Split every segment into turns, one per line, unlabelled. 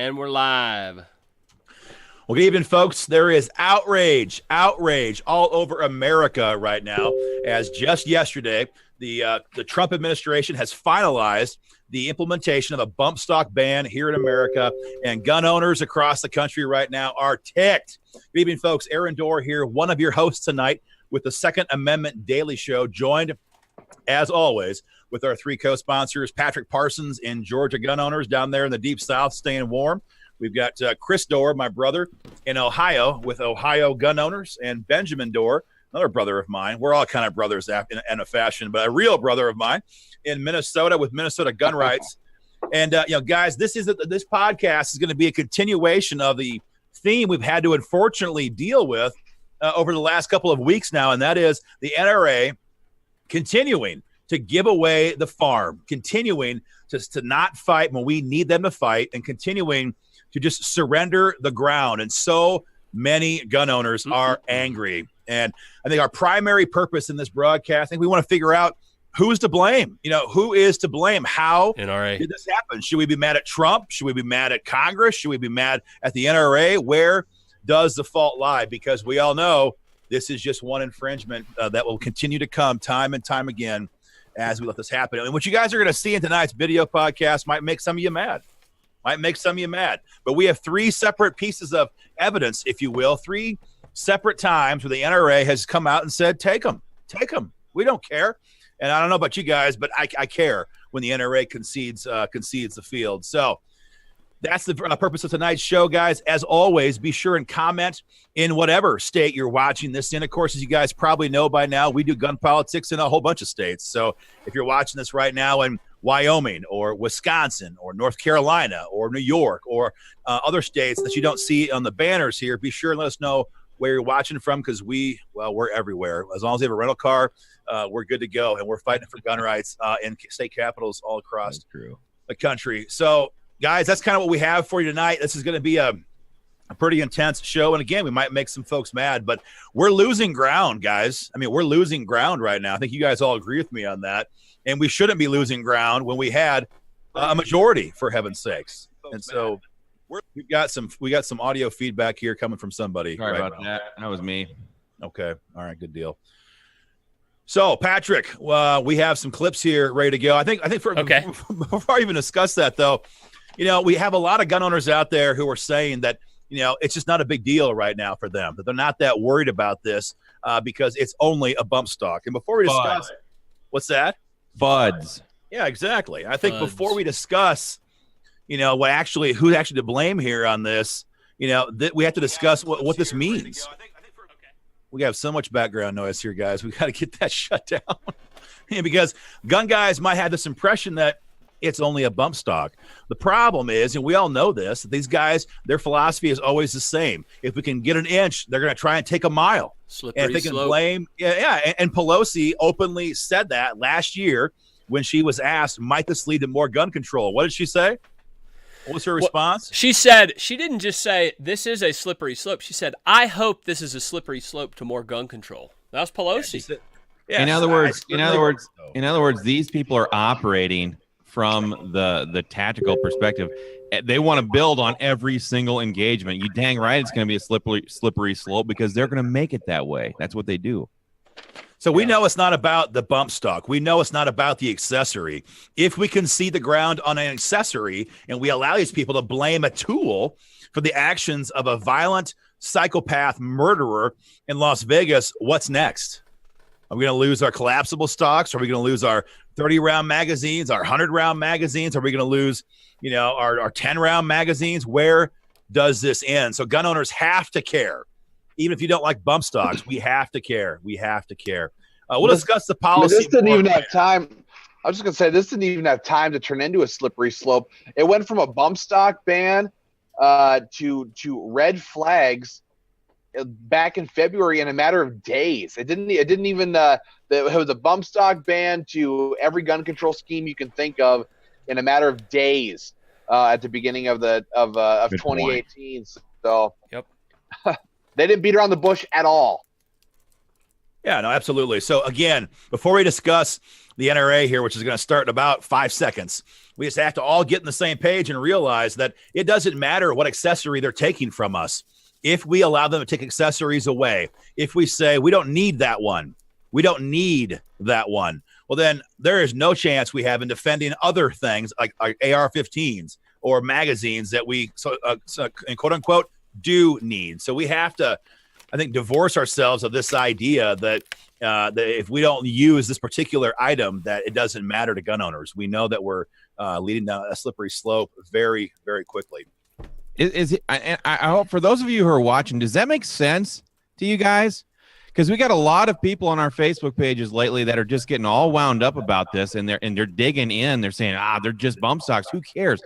And we're live.
Well, good evening, folks. There is outrage all over America right now, as just yesterday, the Trump administration has finalized the implementation of a bump stock ban here in America, and gun owners across the country right now are ticked. Good evening, folks. Aaron Dorr here, one of your hosts tonight with the Second Amendment Daily Show, joined, as always, with our three co-sponsors, Patrick Parsons and Georgia gun owners down there in the Deep South staying warm. We've got Chris Dorr, my brother, in Ohio with Ohio gun owners, and Benjamin Dorr, another brother of mine. We're all kind of brothers in a fashion, but a real brother of mine in Minnesota with Minnesota Gun Rights. And, guys, this podcast is going to be a continuation of the theme we've had to unfortunately deal with over the last couple of weeks now, and that is the NRA continuing to give away the farm, continuing to not fight when we need them to fight, and continuing to just surrender the ground. And so many gun owners are angry. And I think our primary purpose in this broadcast, I think we want to figure out who's to blame. Who is to blame? How
NRA.
Did this happen? Should we be mad at Trump? Should we be mad at Congress? Should we be mad at the NRA? Where does the fault lie? Because we all know this is just one infringement that will continue to come time and time again as we let this happen. And what you guys are going to see in tonight's video podcast might make some of you mad. But we have three separate pieces of evidence, if you will, three separate times where the NRA has come out and said, take them. We don't care. And I don't know about you guys, but I care when the NRA concedes the field. So that's the purpose of tonight's show, guys. As always, be sure and comment in whatever state you're watching this in. Of course, as you guys probably know by now, we do gun politics in a whole bunch of states. So if you're watching this right now in Wyoming or Wisconsin or North Carolina or New York or other states that you don't see on the banners here, be sure and let us know where you're watching from, because we're everywhere. As long as you have a rental car, we're good to go, and we're fighting for gun rights in state capitals all across the country. So, guys, that's kind of what we have for you tonight. This is going to be a pretty intense show. And again, we might make some folks mad, but we're losing ground, guys. I mean, we're losing ground right now. I think you guys all agree with me on that. And we shouldn't be losing ground when we had a majority, for heaven's sakes. And so we got some audio feedback here coming from somebody.
Sorry about that. That was me.
Okay. All right. Good deal. So, Patrick, we have some clips here ready to go. I think before I even discuss that, though, we have a lot of gun owners out there who are saying that, it's just not a big deal right now for them, that they're not that worried about this because it's only a bump stock. And before we discuss what's that?
Buds.
Yeah, exactly. I think before we discuss, who's actually to blame here on this, we have to discuss what this means. We have so much background noise here, guys. We got to get that shut down. Because gun guys might have this impression that it's only a bump stock. The problem is, and we all know this, that these guys, their philosophy is always the same. If we can get an inch, they're going to try and take a mile.
Slippery
and if they can
slope.
blame, and Pelosi openly said that last year when she was asked, might this lead to more gun control? What did she say? What was her response?
She said, she didn't just say, this is a slippery slope. She said, I hope this is a slippery slope to more gun control. That was Pelosi.
In other words, these people are operating from the tactical perspective. They want to build on every single engagement. You dang right it's going to be a slippery slope because they're going to make it that way. That's what they do.
So we know it's not about the bump stock. We know it's not about the accessory. If we can see the ground on an accessory and we allow these people to blame a tool for the actions of a violent psychopath murderer in Las Vegas, what's next? Are we going to lose our collapsible stocks? Are we going to lose our 30-round magazines, our 100-round magazines? Are we going to lose, our 10-round magazines? Where does this end? So gun owners have to care. Even if you don't like bump stocks, we have to care. We'll discuss the policy.
This didn't even have time. I was just going to say, this didn't even have time to turn into a slippery slope. It went from a bump stock ban to red flags back in February in a matter of days. It didn't even it was a bump stock ban to every gun control scheme you can think of in a matter of days at the beginning of 2018. So
yep.
They didn't beat around the bush at all.
Yeah, no, absolutely. So again, before we discuss the NRA here, which is going to start in about 5 seconds, We just have to all get in the same page and realize that it doesn't matter what accessory they're taking from us. If we allow them to take accessories away, if we say we don't need that one, well, then there is no chance we have in defending other things like AR-15s or magazines that we, quote unquote, do need. So we have to, I think, divorce ourselves of this idea that that if we don't use this particular item, that it doesn't matter to gun owners. We know that we're leading down a slippery slope very, very quickly.
I hope for those of you who are watching, does that make sense to you guys? Because we got a lot of people on our Facebook pages lately that are just getting all wound up about this, and they're digging in. They're saying, they're just bump stocks. Who cares?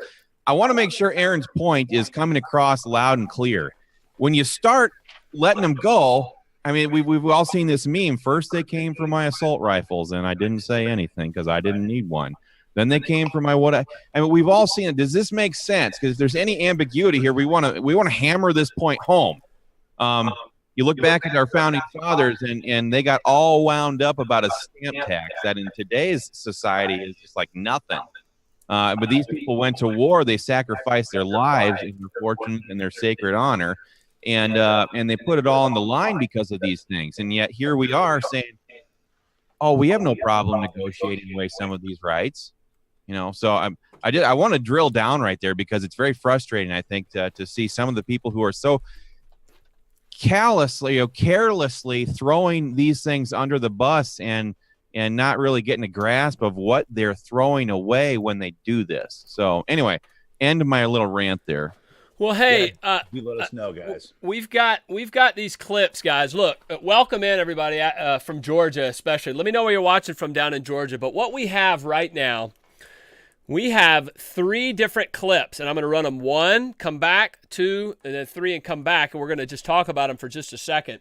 I want to make sure Aaron's point is coming across loud and clear. When you start letting them go, I mean, we've all seen this meme. First, they came for my assault rifles, and I didn't say anything because I didn't need one. Then they came for my I mean, we've all seen it. Does this make sense? Because if there's any ambiguity here, we want to hammer this point home. You look back at our founding fathers, and they got all wound up about a stamp tax that in today's society is just like nothing. But these people went to war. They sacrificed their lives and their fortune and their sacred honor, and they put it all on the line because of these things. And yet here we are saying, "Oh, we have no problem negotiating away some of these rights." So I want to drill down right there because it's very frustrating, I think, to see some of the people who are so carelessly throwing these things under the bus and not really getting a grasp of what they're throwing away when they do this. So anyway, end of my little rant there.
Well, hey,
you let us know, guys.
We've got these clips, guys. Look, welcome in everybody from Georgia, especially. Let me know where you're watching from down in Georgia. But what we have right now, we have 3 different clips, and I'm going to run them 1, come back, 2, and then 3, and come back, and we're going to just talk about them for just a second.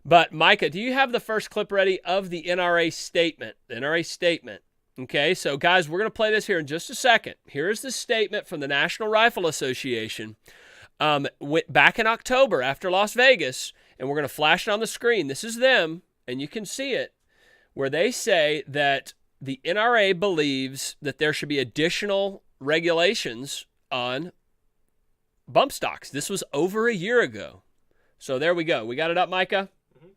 But, Micah, do you have the first clip ready of the NRA statement? The NRA statement. Okay, so, guys, we're going to play this here in just a second. Here's the statement from the National Rifle Association back in October after Las Vegas, and we're going to flash it on the screen. This is them, and you can see it, where they say that the NRA believes that there should be additional regulations on bump stocks. This was over a year ago. So there we go. We got it up, Micah? Mm-hmm.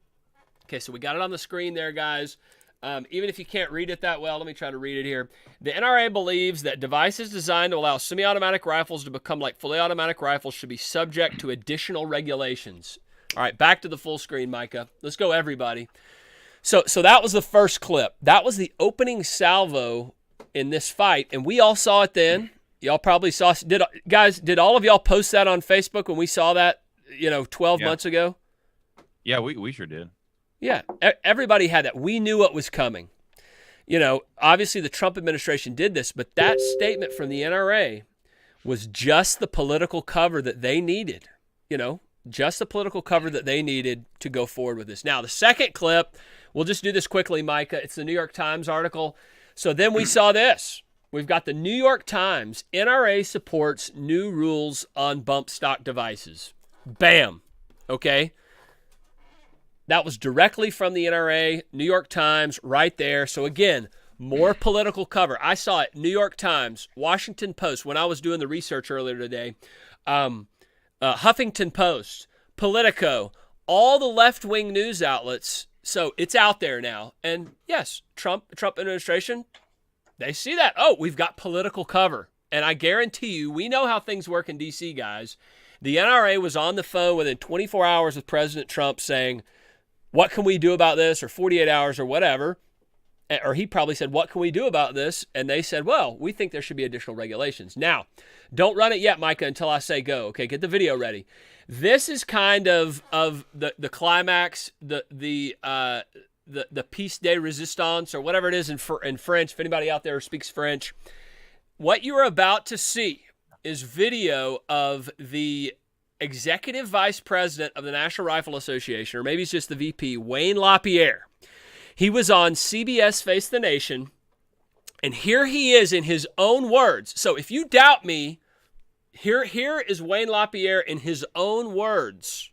Okay, so we got it on the screen there, guys. Even if you can't read it that well, let me try to read it here. The NRA believes that devices designed to allow semi-automatic rifles to become like fully automatic rifles should be subject to additional regulations. All right, back to the full screen, Micah. Let's go, everybody. So that was the first clip. That was the opening salvo in this fight, and we all saw it then. Y'all probably saw. Did all of y'all post that on Facebook when we saw that, 12 months ago?
Yeah, we sure did.
Yeah, everybody had that. We knew what was coming. Obviously the Trump administration did this, but that statement from the NRA was just the political cover that they needed, just the political cover that they needed to go forward with this. Now, the second clip, we'll just do this quickly, Micah. It's the New York Times article. So then we saw this. We've got the New York Times. NRA supports new rules on bump stock devices. Bam. Okay. That was directly from the NRA, New York Times, right there. So again, more political cover. I saw it, New York Times, Washington Post, when I was doing the research earlier today, Huffington Post, Politico, all the left-wing news outlets. So it's out there now. And yes, Trump administration, they see that. Oh, we've got political cover. And I guarantee you, we know how things work in D.C., guys. The NRA was on the phone within 24 hours with President Trump saying, what can we do about this, or 48 hours or whatever. Or he probably said, what can we do about this? And they said, well, we think there should be additional regulations. Now, don't run it yet, Micah, until I say go. Okay, get the video ready. This is kind of the climax, the piece de resistance, or whatever it is in French, if anybody out there speaks French. What you are about to see is video of the executive vice president of the National Rifle Association, or maybe it's just the VP, Wayne LaPierre. He was on CBS Face the Nation, and here he is in his own words. So if you doubt me, here is Wayne LaPierre in his own words,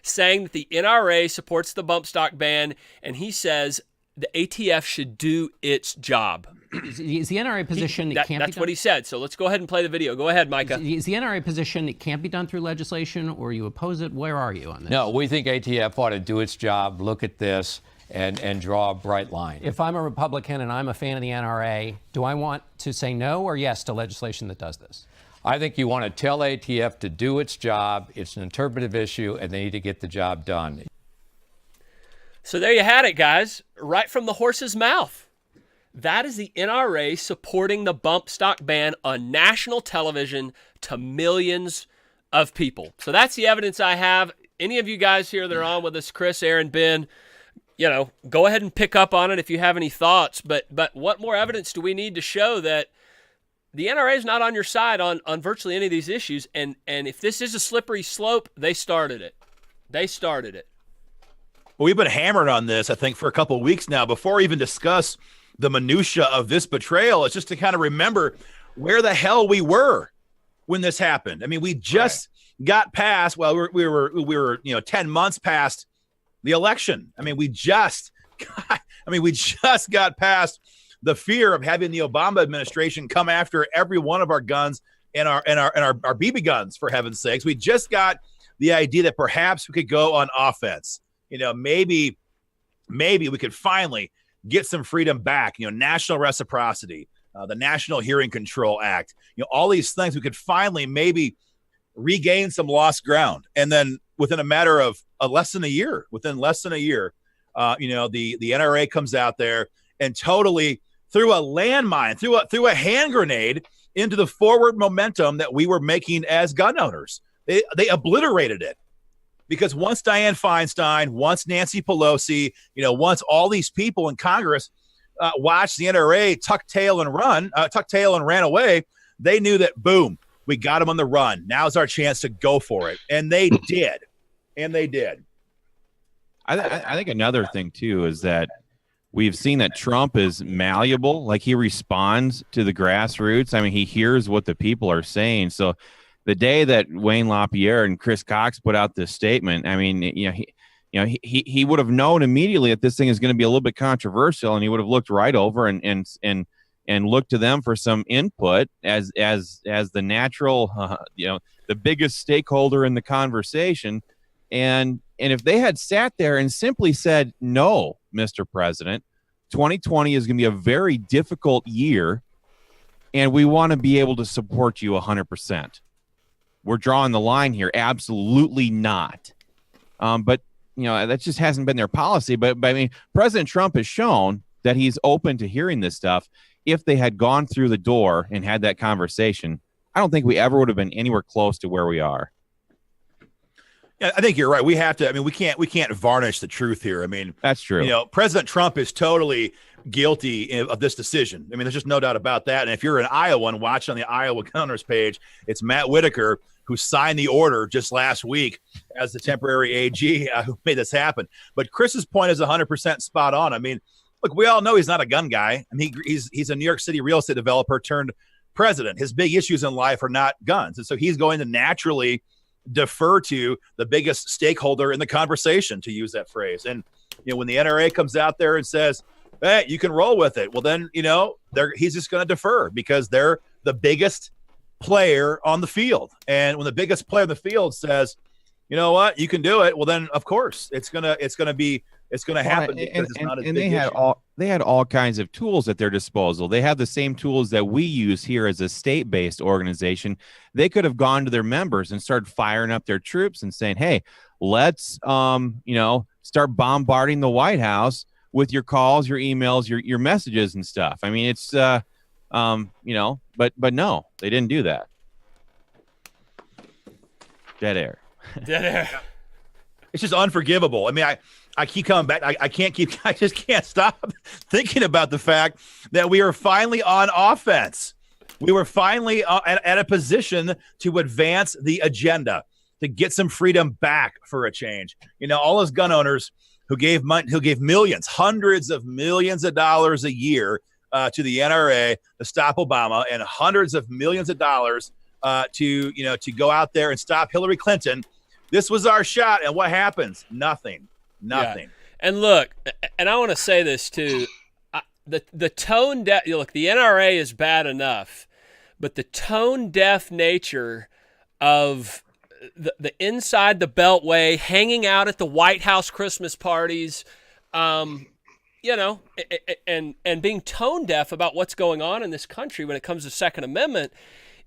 saying that the NRA supports the bump stock ban, and he says the ATF should do its job.
Is the NRA position it can't be done?
That's what he said. So let's go ahead and play the video. Go ahead, Micah.
Is the NRA position it can't be done through legislation, or you oppose it? Where are you on this?
No, we think ATF ought to do its job, look at this, and draw a bright line.
If I'm a Republican and I'm a fan of the NRA, do I want to say no or yes to legislation that does this?
I think you want to tell ATF to do its job. It's an interpretive issue, and they need to get the job done.
So there you had it, guys, right from the horse's mouth. That is the NRA supporting the bump stock ban on national television to millions of people. So that's the evidence I have. Any of you guys here that are on with us, Chris, Aaron, Ben, go ahead and pick up on it if you have any thoughts. But what more evidence do we need to show that the NRA is not on your side on virtually any of these issues? And if this is a slippery slope, they started it. They started it.
Well, we've been hammered on this, I think, for a couple of weeks now. Before we even discuss the minutia of this betrayal, it's just to kind of remember where the hell we were when this happened. I mean, we just got past. Well, we were 10 months past the election. I mean, we just got past the fear of having the Obama administration come after every one of our guns and our BB guns, for heaven's sakes. We just got the idea that perhaps we could go on offense. Maybe we could finally get some freedom back. National reciprocity, the National Hearing Control Act. All these things we could finally maybe regain some lost ground. And then within a matter of less than a year, the NRA comes out there and totally threw a landmine, threw a hand grenade into the forward momentum that we were making as gun owners. They obliterated it. Because once Dianne Feinstein, once Nancy Pelosi, once all these people in Congress watched the NRA tuck tail and ran away, they knew that, boom, we got them on the run. Now's our chance to go for it. And they did.
I think another thing, too, is that we've seen that Trump is malleable. Like, he responds to the grassroots. I mean, he hears what the people are saying. So the day that Wayne LaPierre and Chris Cox put out this statement, I mean, he would have known immediately that this thing is going to be a little bit controversial, and he would have looked right over and looked to them for some input as the natural, the biggest stakeholder in the conversation. And if they had sat there and simply said, no, Mr. President, 2020 is going to be a very difficult year, and we want to be able to support you 100%. We're drawing the line here. Absolutely not. But, that just hasn't been their policy. But I mean, President Trump has shown that he's open to hearing this stuff. If they had gone through the door and had that conversation, I don't think we ever would have been anywhere close to where we are.
Yeah, I think you're right. We have to. I mean, we can't varnish the truth here. I mean,
that's true.
President Trump is totally guilty of this decision. I mean, there's just no doubt about that. And if you're in Iowa and watching on the Iowa Gunners page, it's Matt Whitaker who signed the order just last week as the temporary AG who made this happen. But Chris's point is 100% spot on. I mean, look, we all know he's not a gun guy. I mean, he's a New York City real estate developer turned president. His big issues in life are not guns. And so he's going to naturally defer to the biggest stakeholder in the conversation, to use that phrase. And, when the NRA comes out there and says, hey, you can roll with it, well, then, he's just going to defer because they're the biggest player on the field. And when the biggest player on the field says, you know what, you can do it, well, then of course it's going to happen because it's not as big issue.
They had all kinds of tools at their disposal. They have the same tools that we use here as a state-based organization. They could have gone to their members and started firing up their troops and saying, hey, let's start bombarding the White House with your calls, your emails, your messages and stuff. I mean, it's but no, they didn't do that. Dead air.
It's just unforgivable. I mean, I keep coming back. I just can't stop thinking about the fact that we are finally on offense. We were finally at a position to advance the agenda, to get some freedom back for a change. All those gun owners who gave millions, hundreds of millions of dollars a year to the NRA to stop Obama, and hundreds of millions of dollars to go out there and stop Hillary Clinton. This was our shot, and what happens? Nothing.
Yeah. And look, and I want to say this too. the tone deaf. Look, the NRA is bad enough, but the tone deaf nature of the inside the Beltway, hanging out at the White House Christmas parties, you know, and being tone deaf about what's going on in this country when it comes to Second Amendment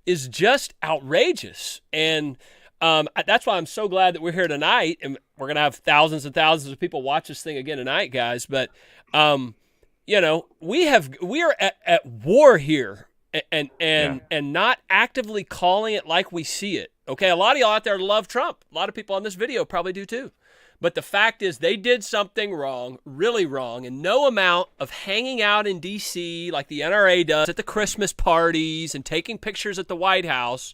is just outrageous. And that's why I'm so glad that we're here tonight, and we're going to have thousands and thousands of people watch this thing again tonight, guys. But, you know, we are at war here and not actively calling it like we see it. Okay, a lot of y'all out there love Trump. A lot of people on this video probably do too. But the fact is they did something wrong, really wrong, and no amount of hanging out in D.C. like the NRA does at the Christmas parties and taking pictures at the White House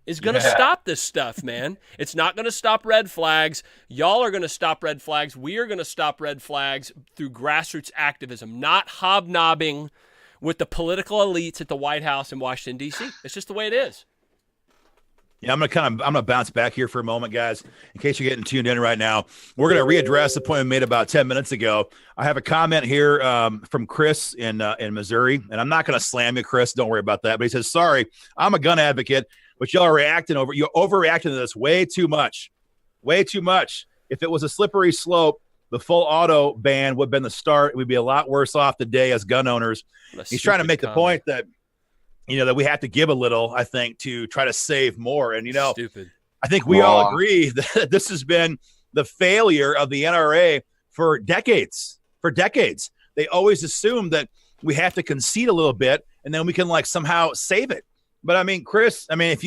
is going to stop this stuff, man. It's not going to stop red flags. Y'all are going to stop red flags. We are going to stop red flags through grassroots activism, not hobnobbing with the political elites at the White House in Washington, D.C. It's just the way it is.
Yeah, I'm gonna bounce back here for a moment, guys. In case you're getting tuned in right now, we're gonna readdress the point we made about 10 minutes ago. I have a comment here from Chris in Missouri, and I'm not gonna slam you, Chris. Don't worry about that. But he says, "Sorry, I'm a gun advocate, but y'all are you're overreacting to this way too much, way too much. If it was a slippery slope, the full auto ban would have been the start. We'd be a lot worse off today as gun owners." He's trying to make the point that, you know, that we have to give a little, I think, to try to save more. And, you know, I think we all agree that this has been the failure of the NRA for decades. For decades, they always assume that we have to concede a little bit and then we can like somehow save it. But I mean, Chris, I mean, if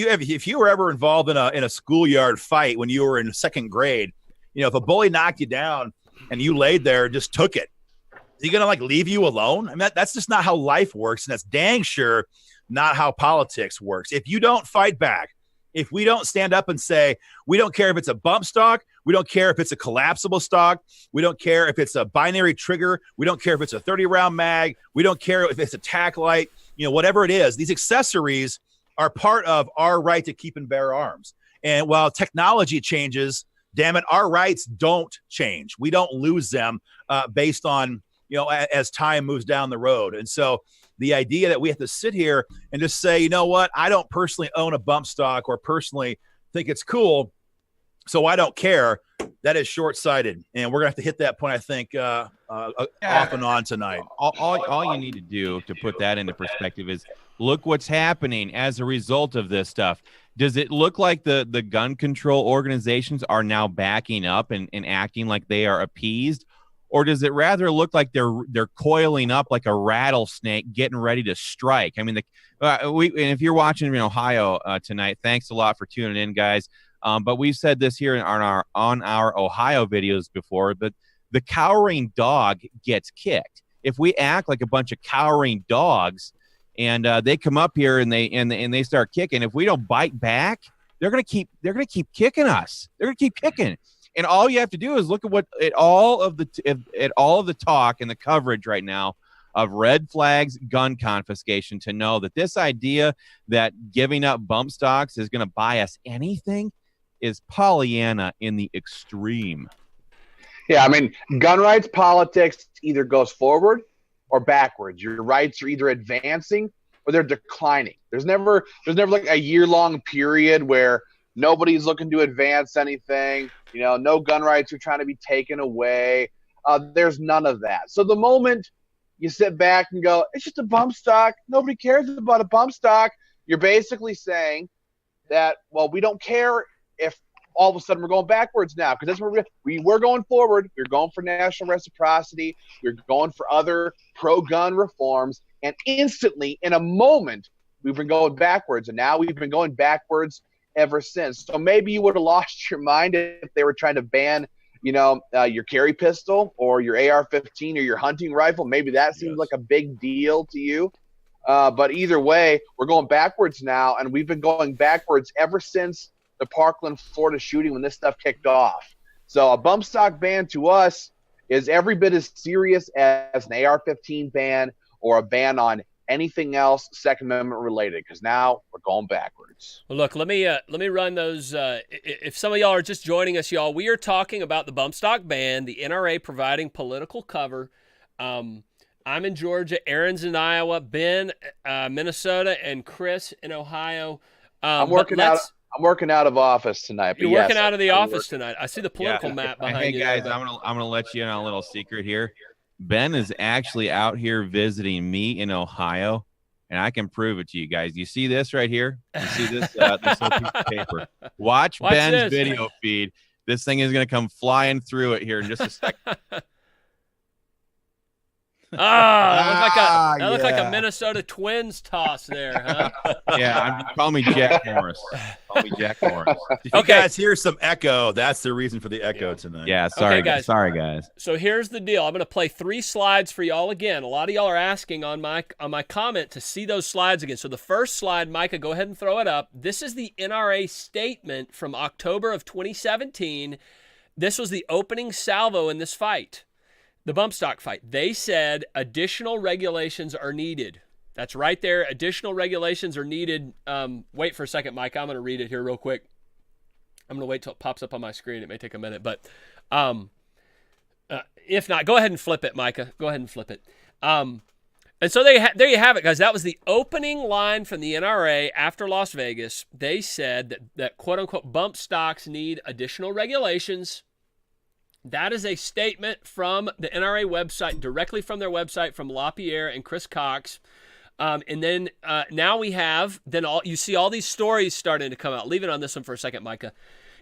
you were ever involved in a schoolyard fight when you were in second grade, you know, if a bully knocked you down and you laid there and just took it, is he going to like leave you alone? I mean, that's just not how life works. And that's dang sure not how politics works. If you don't fight back, if we don't stand up and say, we don't care if it's a bump stock, we don't care if it's a collapsible stock, we don't care if it's a binary trigger, we don't care if it's a 30-round mag, we don't care if it's a tack light, you know, whatever it is, these accessories are part of our right to keep and bear arms. And while technology changes, damn it, our rights don't change. We don't lose them based on, you know, as time moves down the road. And so the idea that we have to sit here and just say, you know what, I don't personally own a bump stock or personally think it's cool, so I don't care, that is short-sighted. And we're going to have to hit that point, I think, off and on tonight.
All you need to do to put that into perspective is look what's happening as a result of this stuff. Does it look like the gun control organizations are now backing up and acting like they are appeased? Or does it rather look like they're coiling up like a rattlesnake, getting ready to strike? I mean, and if you're watching in Ohio tonight, thanks a lot for tuning in, guys. But we've said this here on our Ohio videos before, but the cowering dog gets kicked. If we act like a bunch of cowering dogs, and they come up here and they start kicking, if we don't bite back, they're gonna keep kicking us. They're gonna keep kicking. And all you have to do is look at all of the talk and the coverage right now of red flags, gun confiscation, to know that this idea that giving up bump stocks is going to buy us anything is Pollyanna in the extreme.
Yeah, I mean, gun rights politics either goes forward or backwards. Your rights are either advancing or they're declining. There's never like a year-long period where nobody's looking to advance anything. You know, no gun rights are trying to be taken away. There's none of that. So the moment you sit back and go, it's just a bump stock, nobody cares about a bump stock, you're basically saying that, well, we don't care if all of a sudden we're going backwards now, because that's where we're going forward. We're going for national reciprocity. We're going for other pro-gun reforms. And instantly, in a moment, we've been going backwards. And now we've been going backwards ever since. So maybe you would have lost your mind if they were trying to ban, your carry pistol or your AR-15 or your hunting rifle. Maybe that seems like a big deal to you. But either way, we're going backwards now, and we've been going backwards ever since the Parkland, Florida shooting when this stuff kicked off. So a bump stock ban to us is every bit as serious as an AR-15 ban or a ban on anything else Second Amendment related, because now we're going backwards.
Well, look, let me run those. If some of y'all are just joining us, y'all, we are talking about the bump stock ban, the NRA providing political cover. I'm in Georgia. Aaron's in Iowa. Ben, Minnesota, and Chris in Ohio.
I'm working out of office tonight.
You're working out of the office tonight. I see the political map behind
hey
you.
Hey guys, I'm gonna let you in on a little secret here. Ben is actually out here visiting me in Ohio, and I can prove it to you guys. You see this right here? You see this little piece of paper? Watch Ben's video feed. This thing is gonna come flying through it here in just a second.
That looked like a Minnesota Twins toss there, huh?
Yeah, call me Jack Morris. Call me Jack Morris.
If you guys hear some echo, that's the reason for the echo tonight.
Yeah, sorry,
guys.
Sorry, guys.
So here's the deal. I'm going to play 3 slides for y'all again. A lot of y'all are asking on my comment to see those slides again. So the first slide, Micah, go ahead and throw it up. This is the NRA statement from October of 2017. This was the opening salvo in this fight. The bump stock fight. They said additional regulations are needed. That's right there. Additional regulations are needed. Wait for a second, Mike. I'm going to read it here real quick. I'm going to wait till it pops up on my screen. It may take a minute, but if not, go ahead and flip it, Micah. Go ahead and flip it. And so there you have it, guys. That was the opening line from the NRA after Las Vegas. They said that quote-unquote bump stocks need additional regulations. That is a statement from the NRA website, directly from their website, from LaPierre and Chris Cox. And then now we have, you see all these stories starting to come out. Leave it on this one for a second, Micah.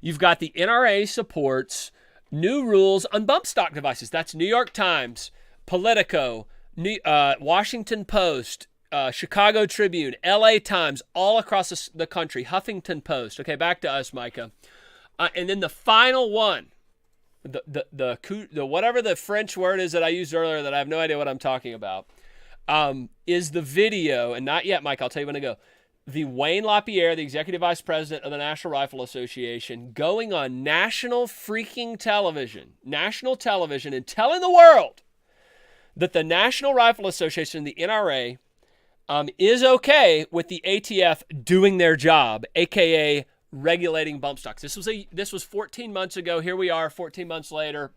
You've got the NRA supports new rules on bump stock devices. That's New York Times, Politico, Washington Post, Chicago Tribune, LA Times, all across the country, Huffington Post. Okay, back to us, Micah. And then the final one, the whatever the French word is that I used earlier that I have no idea what I'm talking about, is the video, and not yet, Mike, I'll tell you when to go. The Wayne LaPierre, the executive vice president of the National Rifle Association, going on national television, and telling the world that the National Rifle Association, the NRA, is okay with the ATF doing their job, aka regulating bump stocks. This was 14 months ago. Here we are, 14 months later.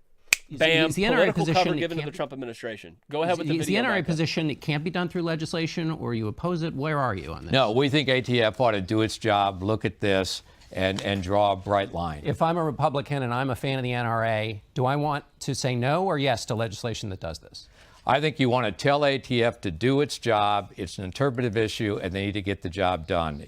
Bam!
The NRA
political
position
cover given to the Trump administration. Go ahead with the video.
Is the NRA position it can't be done through legislation, or you oppose it? Where are you on this?
No, we think ATF ought to do its job, look at this, and draw a bright line.
If I'm a Republican and I'm a fan of the NRA, do I want to say no or yes to legislation that does this?
I think you want to tell ATF to do its job. It's an interpretive issue, and they need to get the job done.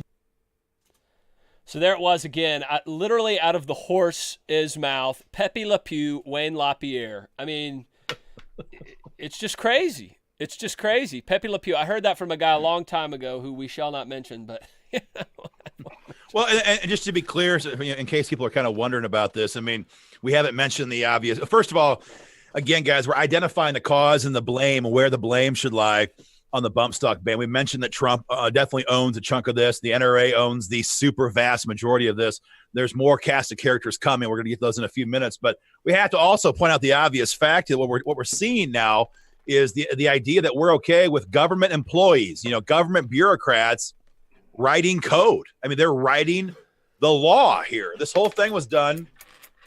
So there it was again, literally out of the horse's mouth, Pepe Le Pew, Wayne LaPierre. I mean, it's just crazy. It's just crazy. Pepe Le Pew. I heard that from a guy a long time ago who we shall not mention, but.
Well, and just to be clear, in case people are kind of wondering about this, I mean, we haven't mentioned the obvious. First of all, again, guys, we're identifying the cause and the blame, where the blame should lie on the bump stock ban. We mentioned that Trump definitely owns a chunk of this. The NRA owns the super vast majority of this. There's more cast of characters coming. We're going to get those in a few minutes, but we have to also point out the obvious fact that what we're seeing now is the idea that we're okay with government employees, government bureaucrats writing code. I mean, they're writing the law here. This whole thing was done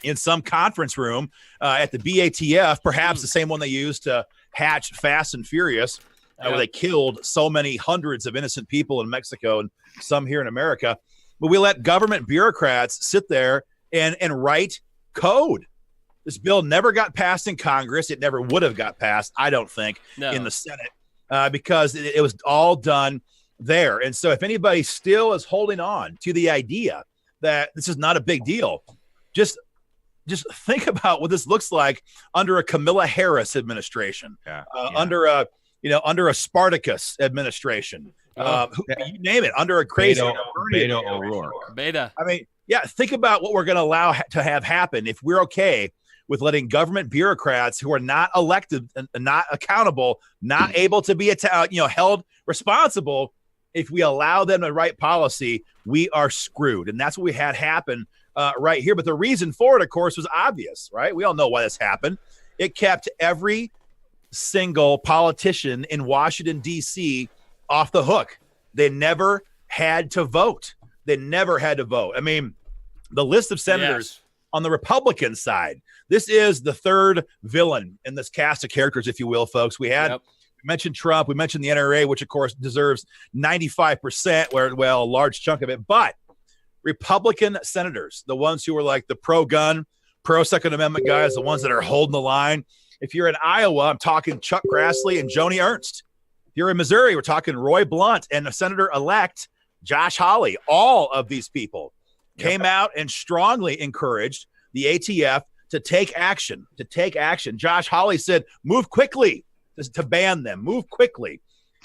in some conference room at the BATF, perhaps the same one they used to hatch Fast and Furious, where they killed so many hundreds of innocent people in Mexico and some here in America. But we let government bureaucrats sit there and write code. This bill never got passed in Congress. It never would have got passed, I don't think, in the Senate, because it was all done there. And so if anybody still is holding on to the idea that this is not a big deal, just think about what this looks like under a Kamala Harris administration, under a Spartacus administration, you name it, under a crazy
Beto O'Rourke.
Beta.
I mean, think about what we're going to allow to have happen if we're okay with letting government bureaucrats who are not elected and not accountable, not able to be held responsible. If we allow them to write policy, we are screwed. And that's what we had happen right here. But the reason for it, of course, was obvious, right? We all know why this happened. It kept every single politician in Washington, D.C. off the hook. They never had to vote. I mean, the list of senators on the Republican side, this is the third villain in this cast of characters, if you will, folks. We had mentioned Trump. We mentioned the NRA, which, of course, deserves 95%, a large chunk of it. But Republican senators, the ones who are like the pro-gun, pro-Second Amendment guys, the ones that are holding the line. If you're in Iowa, I'm talking Chuck Grassley and Joni Ernst. If you're in Missouri, we're talking Roy Blunt and Senator-elect Josh Hawley. All of these people came out and strongly encouraged the ATF to take action. Josh Hawley said, move quickly to ban them. Move quickly.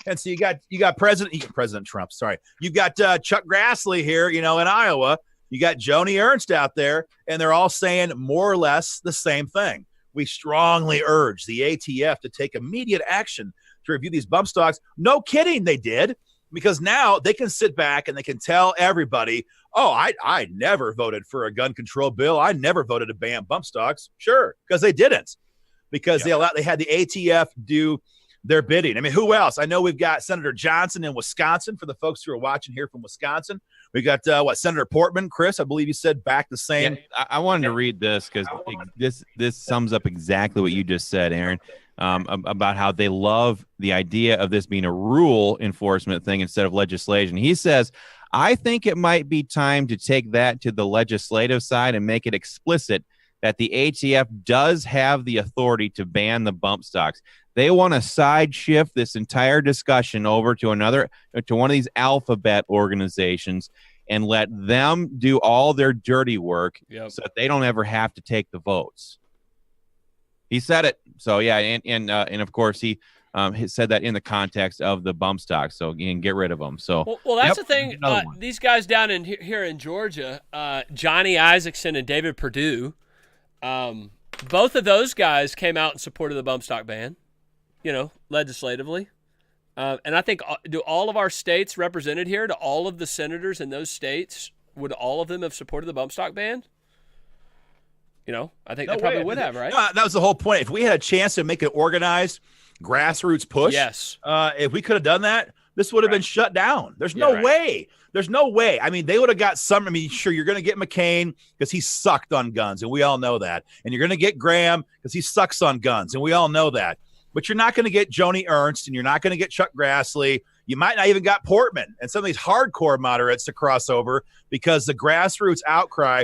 And so you got President Trump. Sorry. You've got Chuck Grassley here, in Iowa. You got Joni Ernst out there, and they're all saying more or less the same thing. We strongly urge the ATF to take immediate action to review these bump stocks. No kidding, they did, because now they can sit back and they can tell everybody, oh, I never voted for a gun control bill. I never voted to ban bump stocks. Sure, because they didn't, because they had the ATF do their bidding. I mean, who else? I know we've got Senator Johnson in Wisconsin for the folks who are watching here from Wisconsin. We got Senator Portman, Chris, I believe you said back the same.
Yeah, I wanted to read this because this sums up exactly what you just said, Aaron, about how they love the idea of this being a rule enforcement thing instead of legislation. He says, I think it might be time to take that to the legislative side and make it explicit that the ATF does have the authority to ban the bump stocks. They want to side shift this entire discussion over to one of these alphabet organizations and let them do all their dirty work so that they don't ever have to take the votes. He said it. So yeah, and of course he said that in the context of the bump stocks. So you can get rid of them. So
well that's the thing. These guys down here in Georgia, Johnny Isaacson and David Perdue, both of those guys came out in support of the bump stock ban. Legislatively. And I think, do all of our states represented here, do all of the senators in those states, would all of them have supported the bump stock ban? I think they probably would have, right?
That was the whole point. If we had a chance to make an organized grassroots push, if we could have done that, this would have been shut down. There's no way. There's no way. I mean, they would have got some. I mean, sure, you're going to get McCain because he sucked on guns, and we all know that. And you're going to get Graham because he sucks on guns, and we all know that. But you're not going to get Joni Ernst, and you're not going to get Chuck Grassley. You might not even got Portman and some of these hardcore moderates to cross over because the grassroots outcry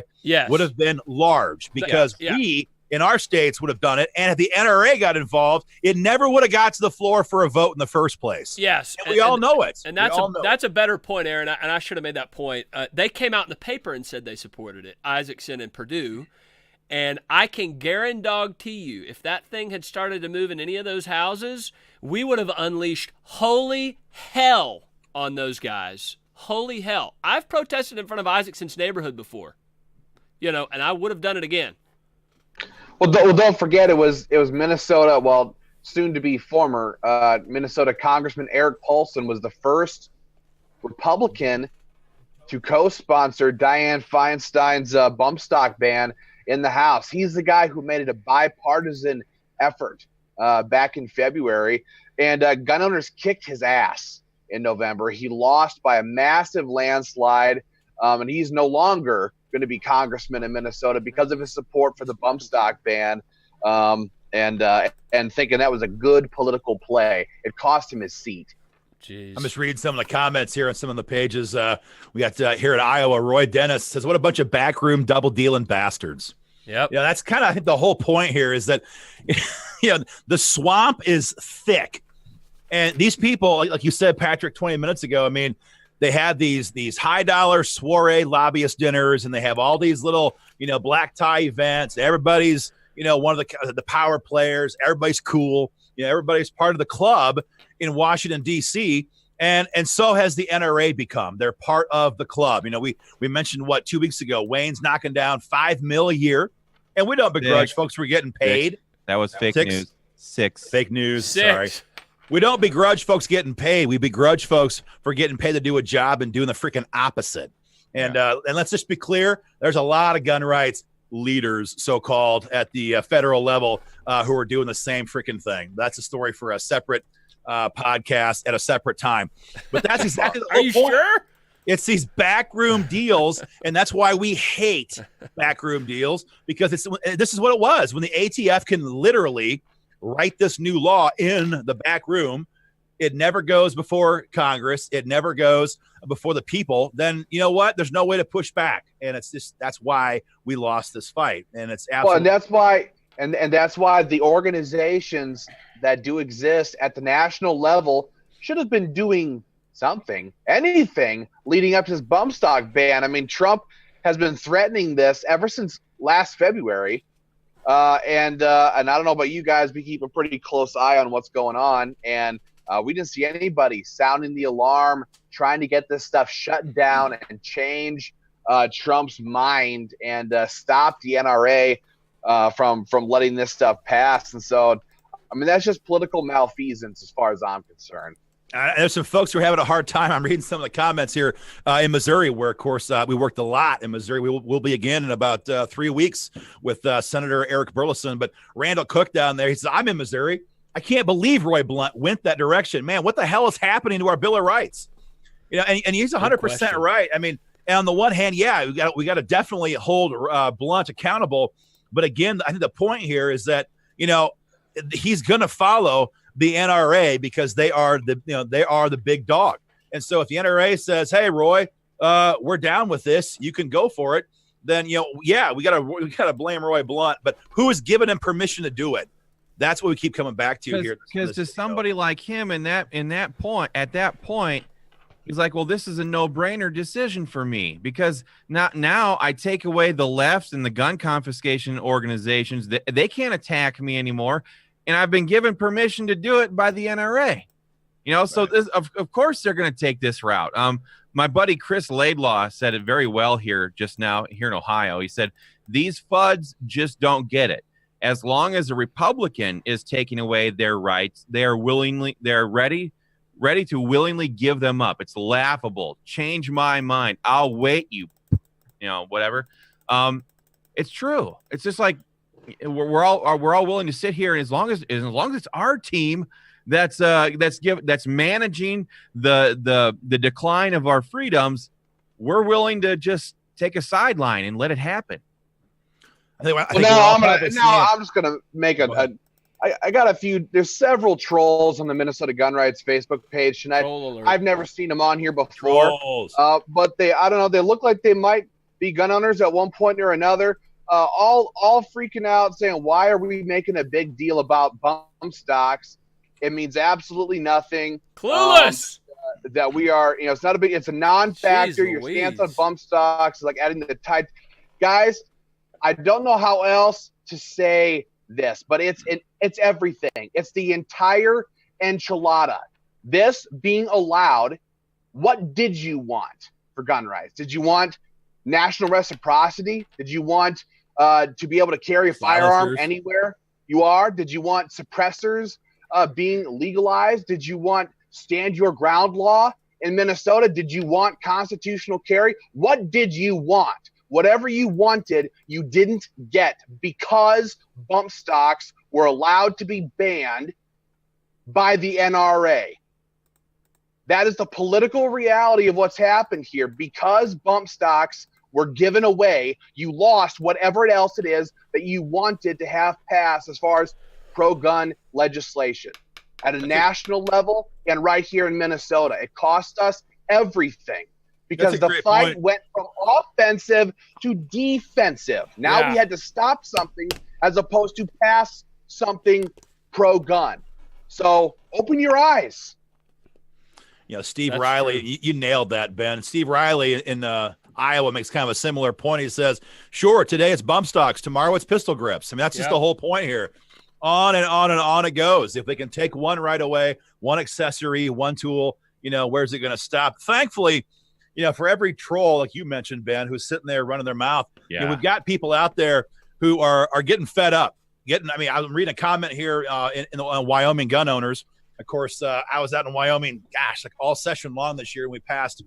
would have been large because we in our states would have done it. And if the NRA got involved, it never would have got to the floor for a vote in the first place.
Yes.
And we all know it.
And that's a better point, Aaron. And I should have made that point. They came out in the paper and said they supported it, Isaacson and Perdue. And I can guarantee you, if that thing had started to move in any of those houses, we would have unleashed holy hell on those guys. Holy hell. I've protested in front of Isaacson's neighborhood before, and I would have done it again.
Well, don't forget it was Minnesota, soon to be former Minnesota Congressman Eric Paulson was the first Republican to co-sponsor Dianne Feinstein's bump stock ban in the House. He's the guy who made it a bipartisan effort back in February, and gun owners kicked his ass in November. He lost by a massive landslide, and he's no longer going to be congressman in Minnesota because of his support for the bump stock ban, and thinking that was a good political play. It cost him his seat.
Jeez. I'm just reading some of the comments here on some of the pages. We got here at Iowa. Roy Dennis says, "What a bunch of backroom double dealing bastards."
Yep.
Yeah, that's kind of I think the whole point here is that the swamp is thick, and these people, like you said, Patrick, 20 minutes ago. I mean, they have these high dollar soiree lobbyist dinners, and they have all these little black tie events. Everybody's one of the power players. Everybody's cool. Everybody's part of the club in Washington, D.C., and so has the NRA become. They're part of the club. We mentioned, 2 weeks ago, Wayne's knocking down $5 million a year, and we don't begrudge folks for getting paid.
That was fake news. 6.
Fake news, sorry. We don't begrudge folks getting paid. We begrudge folks for getting paid to do a job and doing the freaking opposite. And let's just be clear, there's a lot of gun rights leaders, so-called, at the federal level who are doing the same freaking thing. That's a story for a separate podcast at a separate time. But that's exactly the whole
Are you
point.
sure?
It's these backroom deals, and that's why we hate backroom deals, because this is what it was when the ATF can literally write this new law in the back room, it never goes before Congress, it never goes before the people, then you know what? There's no way to push back. And it's just, that's why we lost this fight. And it's absolutely.
Well, and that's why, and that's why the organizations that do exist at the national level should have been doing something, anything leading up to this bump stock ban. I mean, Trump has been threatening this ever since last February. And I don't know about you guys, we keep a pretty close eye on what's going on. And we didn't see anybody sounding the alarm, trying to get this stuff shut down and change Trump's mind and stop the NRA from letting this stuff pass. And so, I mean, that's just political malfeasance as far as I'm concerned.
There's some folks who are having a hard time. I'm reading some of the comments here in Missouri, where, of course, we worked a lot in Missouri. We'll be again in about 3 weeks with Senator Eric Burleson. But Randall Cook down there, he says, I'm in Missouri. I can't believe Roy Blunt went that direction. Man, what the hell is happening to our Bill of Rights? You know, and he's 100% right. I mean, and on the one hand, yeah, we got to definitely hold Blunt accountable. But again, I think the point here is that, you know, he's going to follow the NRA because they are the big dog. And so if the NRA says, hey, Roy, we're down with this, you can go for it, then, you know, yeah, we gotta blame Roy Blunt. But who has given him permission to do it? That's what we keep coming back to here.
Because to somebody like him at that point, he's like, well, this is a no-brainer decision for me, because now I take away the left and the gun confiscation organizations. They can't attack me anymore, and I've been given permission to do it by the NRA. You know, so this, of course they're going to take this route. My buddy Chris Laidlaw said it very well here just now here in Ohio. He said, these FUDs just don't get it. As long as a Republican is taking away their rights, they're ready to willingly give them up. It's laughable. Change my mind. I'll wait, you know, whatever. It's true. It's just like we're all willing to sit here, and as long as it's our team that's managing the decline of our freedoms, we're willing to just take a sideline and let it happen.
I'm just gonna make I got a few. There's several trolls on the Minnesota Gun Rights Facebook page tonight. I've never seen them on here before. But I don't know. They look like they might be gun owners at one point or another. All freaking out, saying, "Why are we making a big deal about bump stocks? It means absolutely nothing."
Clueless.
That we are, you know, it's not a big. It's a non-factor.
Jeez
Your
Louise.
stance on bump stocks is like adding the tide, guys. I don't know how else to say this, but it's everything. It's the entire enchilada. This being allowed, what did you want for gun rights? Did you want national reciprocity? Did you want to be able to carry a firearm anywhere you are? Did you want suppressors being legalized? Did you want stand your ground law in Minnesota? Did you want constitutional carry? What did you want? Whatever you wanted, you didn't get, because bump stocks were allowed to be banned by the NRA. That is the political reality of what's happened here. Because bump stocks were given away, you lost whatever else it is that you wanted to have passed as far as pro-gun legislation at a national level and right here in Minnesota. It cost us everything. Because the fight went from offensive to defensive. Now we had to stop something as opposed to pass something pro-gun. So open your eyes.
You know, Steve Riley, you nailed that, Ben. Steve Riley in Iowa makes kind of a similar point. He says, sure, today it's bump stocks. Tomorrow it's pistol grips. I mean, that's just the whole point here. On and on and on it goes. If they can take one right away, one accessory, one tool, you know, where's it going to stop? Thankfully, you know, for every troll, like you mentioned, Ben, who's sitting there running their mouth, you know, we've got people out there who are getting fed up. I'm reading a comment here in the Wyoming gun owners. Of course, I was out in Wyoming, like all session long this year, and we passed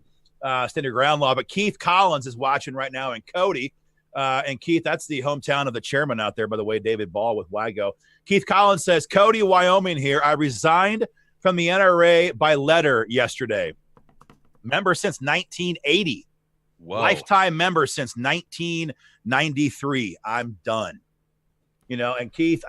stand your ground law. But Keith Collins is watching right now in Cody. And Keith, that's the hometown of the chairman out there, by the way, David Ball with WIGO. Keith Collins says, Cody, Wyoming here. I resigned from the NRA by letter yesterday. Member since 1980. Whoa. Lifetime member since 1993. I'm done. You know, and Keith,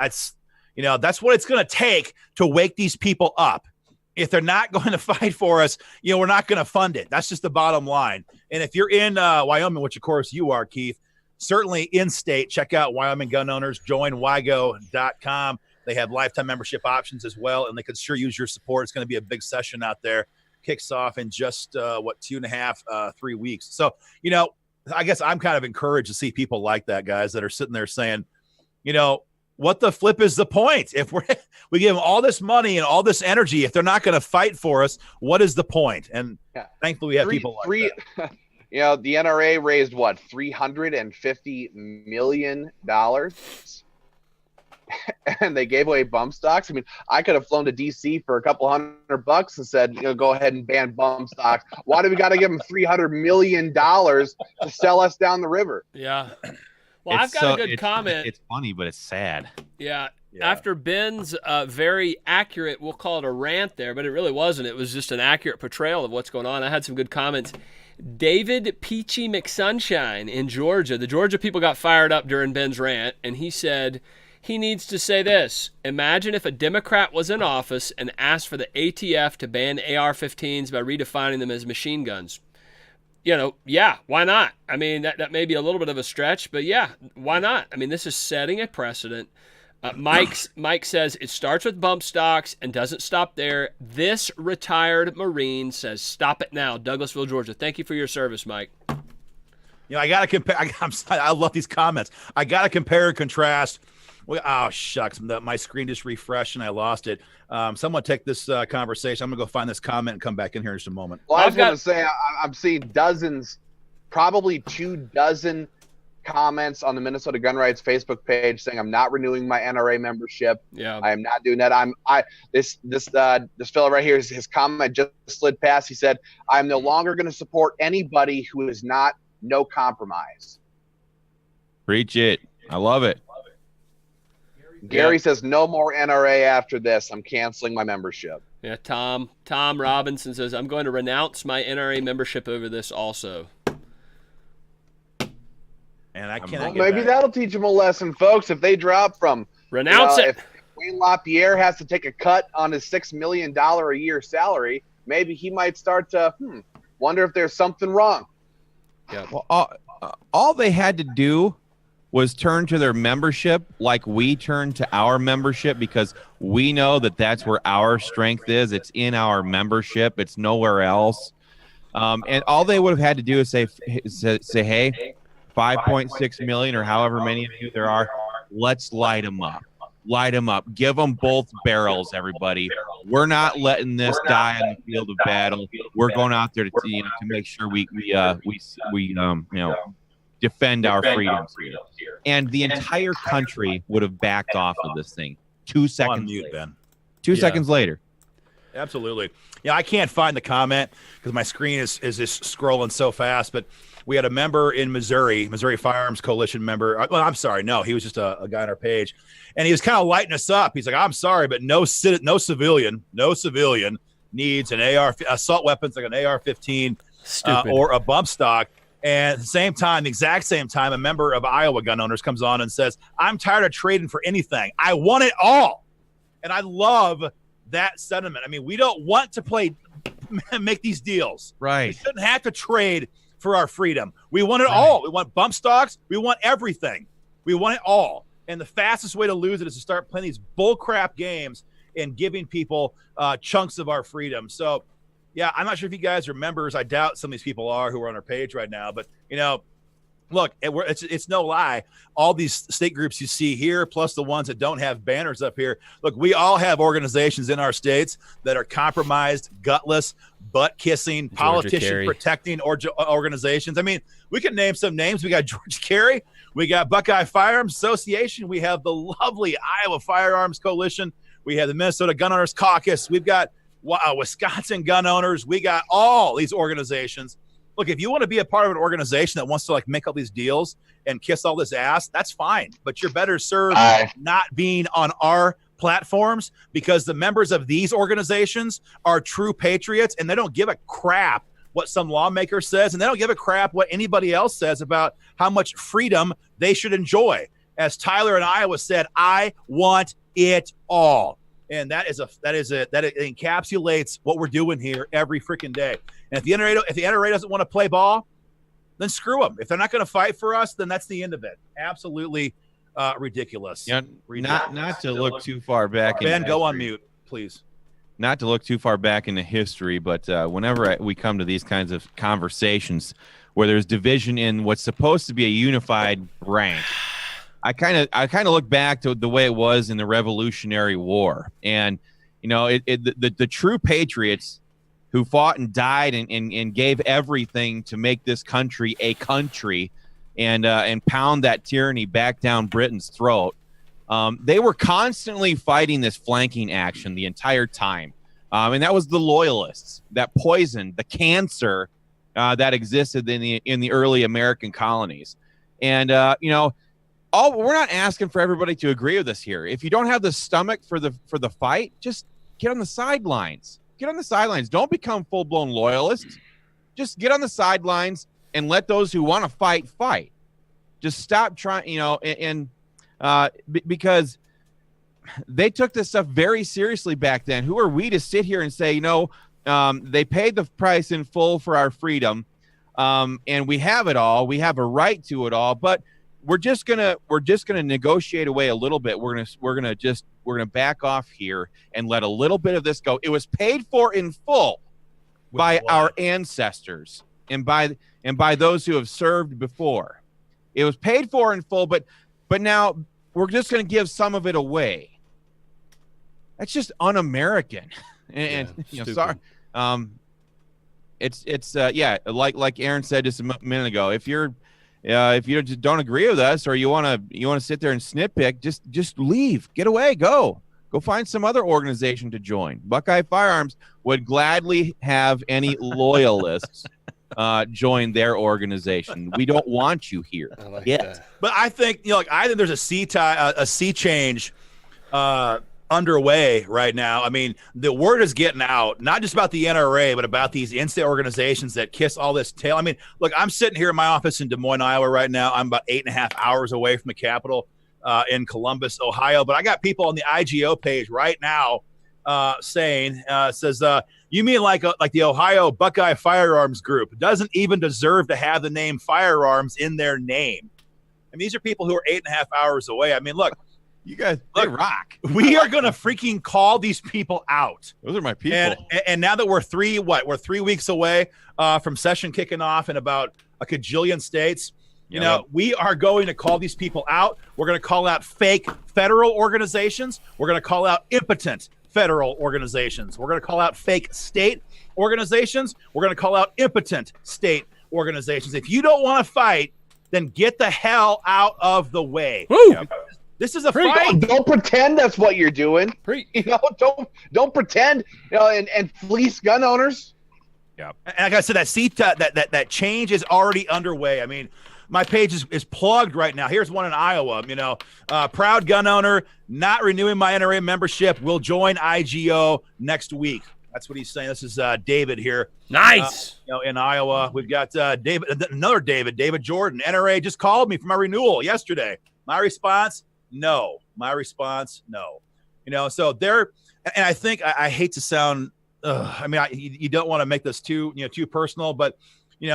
That's what it's going to take to wake these people up. If they're not going to fight for us, we're not going to fund it. That's just the bottom line. And if you're in Wyoming, which of course you are, Keith, certainly in state, check out Wyoming Gun Owners, join wygo.com. They have lifetime membership options as well, and they could sure use your support. It's going to be a big session out there. Kicks off in just 2.5, 3 weeks. So, I guess I'm kind of encouraged to see people like that, guys, that are sitting there saying, what the flip is the point? If we give them all this money and all this energy, if they're not going to fight for us, what is the point? And thankfully we have people like that.
The NRA raised what, $350 million, and they gave away bump stocks. I mean, I could have flown to DC for a couple $100 and said, go ahead and ban bump stocks. Why do we got to give them $300 million to sell us down the river?
Yeah. Well, I've got a good comment.
It's funny, but it's sad.
Yeah. After Ben's very accurate, we'll call it a rant there, but it really wasn't. It was just an accurate portrayal of what's going on. I had some good comments. David Peachy McSunshine in Georgia. The Georgia people got fired up during Ben's rant, and he said he needs to say this. Imagine if a Democrat was in office and asked for the ATF to ban AR-15s by redefining them as machine guns. Yeah, why not? I mean, that may be a little bit of a stretch, but yeah, why not? I mean, this is setting a precedent. Mike says it starts with bump stocks and doesn't stop there. This retired Marine says, stop it now. Douglasville, Georgia. Thank you for your service, Mike.
I got to compare. I love these comments. I got to compare and contrast. Oh, shucks. My screen just refreshed and I lost it. Someone take this conversation. I'm going to go find this comment and come back in here in just a moment.
Well, I was going to say, I'm seeing dozens, probably 24 comments on the Minnesota Gun Rights Facebook page saying I'm not renewing my NRA membership.
Yeah,
I am not doing that. This fellow right here, his comment just slid past. He said, I'm no longer going to support anybody who is not no compromise.
Preach it. I love it.
Gary says no more NRA after this. I'm canceling my membership.
Yeah, Tom Robinson says I'm going to renounce my NRA membership over this also.
And I can't.
Maybe that'll teach them a lesson, folks. If they drop from
renounce it.
If Wayne LaPierre has to take a cut on his $6 million a year salary, maybe he might start to wonder if there's something wrong.
Yeah.
Well, all they had to do was turn to their membership like we turn to our membership, because we know that that's where our strength is. It's in our membership. It's nowhere else. And all they would have had to do is say, hey, 5.6 million or however many of you there are, let's light them up. Light them up. Give them both barrels, everybody. We're not letting this die on the field of battle. We're going out there to make sure we defend our freedoms here. And the entire country would have backed off of this thing 2 seconds
mute,
later.
Ben.
2 seconds later.
Absolutely. Yeah, I can't find the comment because my screen is just scrolling so fast. But we had a member in Missouri Firearms Coalition member. Well, I'm sorry. No, he was just a guy on our page. And he was kind of lighting us up. He's like, I'm sorry, but no civilian needs an assault weapons like an AR-15 or a bump stock. And at the same time, the exact same time, a member of Iowa Gun Owners comes on and says, I'm tired of trading for anything. I want it all. And I love that sentiment. I mean, we don't want to make these deals.
Right.
We shouldn't have to trade for our freedom. We want it all. We want bump stocks. We want everything. We want it all. And the fastest way to lose it is to start playing these bullcrap games and giving people chunks of our freedom. So, yeah, I'm not sure if you guys are members. I doubt some of these people are who are on our page right now. But, look, it's no lie. All these state groups you see here, plus the ones that don't have banners up here. Look, we all have organizations in our states that are compromised, gutless, butt-kissing, politician-protecting organizations. I mean, we can name some names. We got George Carey. We got Buckeye Firearms Association. We have the lovely Iowa Firearms Coalition. We have the Minnesota Gun Owners Caucus. We've got Wisconsin Gun Owners. We got all these organizations. Look, if you want to be a part of an organization that wants to make all these deals and kiss all this ass, that's fine. But you're better served not being on our platforms, because the members of these organizations are true patriots and they don't give a crap what some lawmaker says, and they don't give a crap what anybody else says about how much freedom they should enjoy. as Tyler in Iowa said, I want it all. And that encapsulates what we're doing here every freaking day. And if the NRA doesn't want to play ball, then screw them. If they're not going to fight for us, then that's the end of it. Absolutely ridiculous.
Yeah, not to look too far back.
Ben, go on mute, please.
Not to look too far back into history, but whenever we come to these kinds of conversations where there's division in what's supposed to be a unified rank, I kind of look back to the way it was in the Revolutionary War, and the true patriots who fought and died and gave everything to make this country a country, and pound that tyranny back down Britain's throat. They were constantly fighting this flanking action the entire time, and that was the loyalists that poisoned the cancer that existed in the early American colonies. And we're not asking for everybody to agree with us here. If you don't have the stomach for the fight, just get on the sidelines. Get on the sidelines. Don't become full-blown loyalists. Just get on the sidelines and let those who want to fight. Just stop trying, because they took this stuff very seriously back then. Who are we to sit here and say, they paid the price in full for our freedom, and we have it all. We have a right to it all, but we're just gonna negotiate away a little bit. We're gonna back off here and let a little bit of this go. It was paid for in full by our ancestors and by those who have served before. It was paid for in full, but now we're just going to give some of it away. That's just un-American. And sorry. It's like Aaron said just a minute ago. If you just don't agree with us, or you want to sit there and snitpick, just leave, get away, go find some other organization to join. Buckeye Firearms would gladly have any loyalists join their organization. We don't want you here yet.
But I think there's a sea change underway right now. I mean, the word is getting out, not just about the NRA, but about these in-state organizations that kiss all this tail. I mean, look, I'm sitting here in my office in Des Moines, Iowa right now. I'm about 8.5 hours away from the Capitol in Columbus, Ohio. But I got people on the IGO page right now saying, you mean like the Ohio Buckeye Firearms Group doesn't even deserve to have the name Firearms in their name. And these are people who are 8.5 hours away. I mean, look,
you guys, they rock.
We are going to freaking call these people out.
Those are my people.
And now that we're 3 weeks away from session kicking off in about a cajillion states, we are going to call these people out. We're going to call out fake federal organizations. We're going to call out impotent federal organizations. We're going to call out fake state organizations. We're going to call out impotent state organizations. If you don't want to fight, then get the hell out of the way.
Woo!
This is a fight.
Don't pretend that's what you're doing. Don't pretend. And fleece gun owners.
Yeah. And like I said, that change is already underway. I mean, my page is plugged right now. Here's one in Iowa. Proud gun owner, not renewing my NRA membership, will join IGO next week. That's what he's saying. This is David here.
Nice.
In Iowa, we've got another David Jordan. NRA just called me for my renewal yesterday. My response, no. So they're, and I think I hate to sound. You don't want to make this too personal, but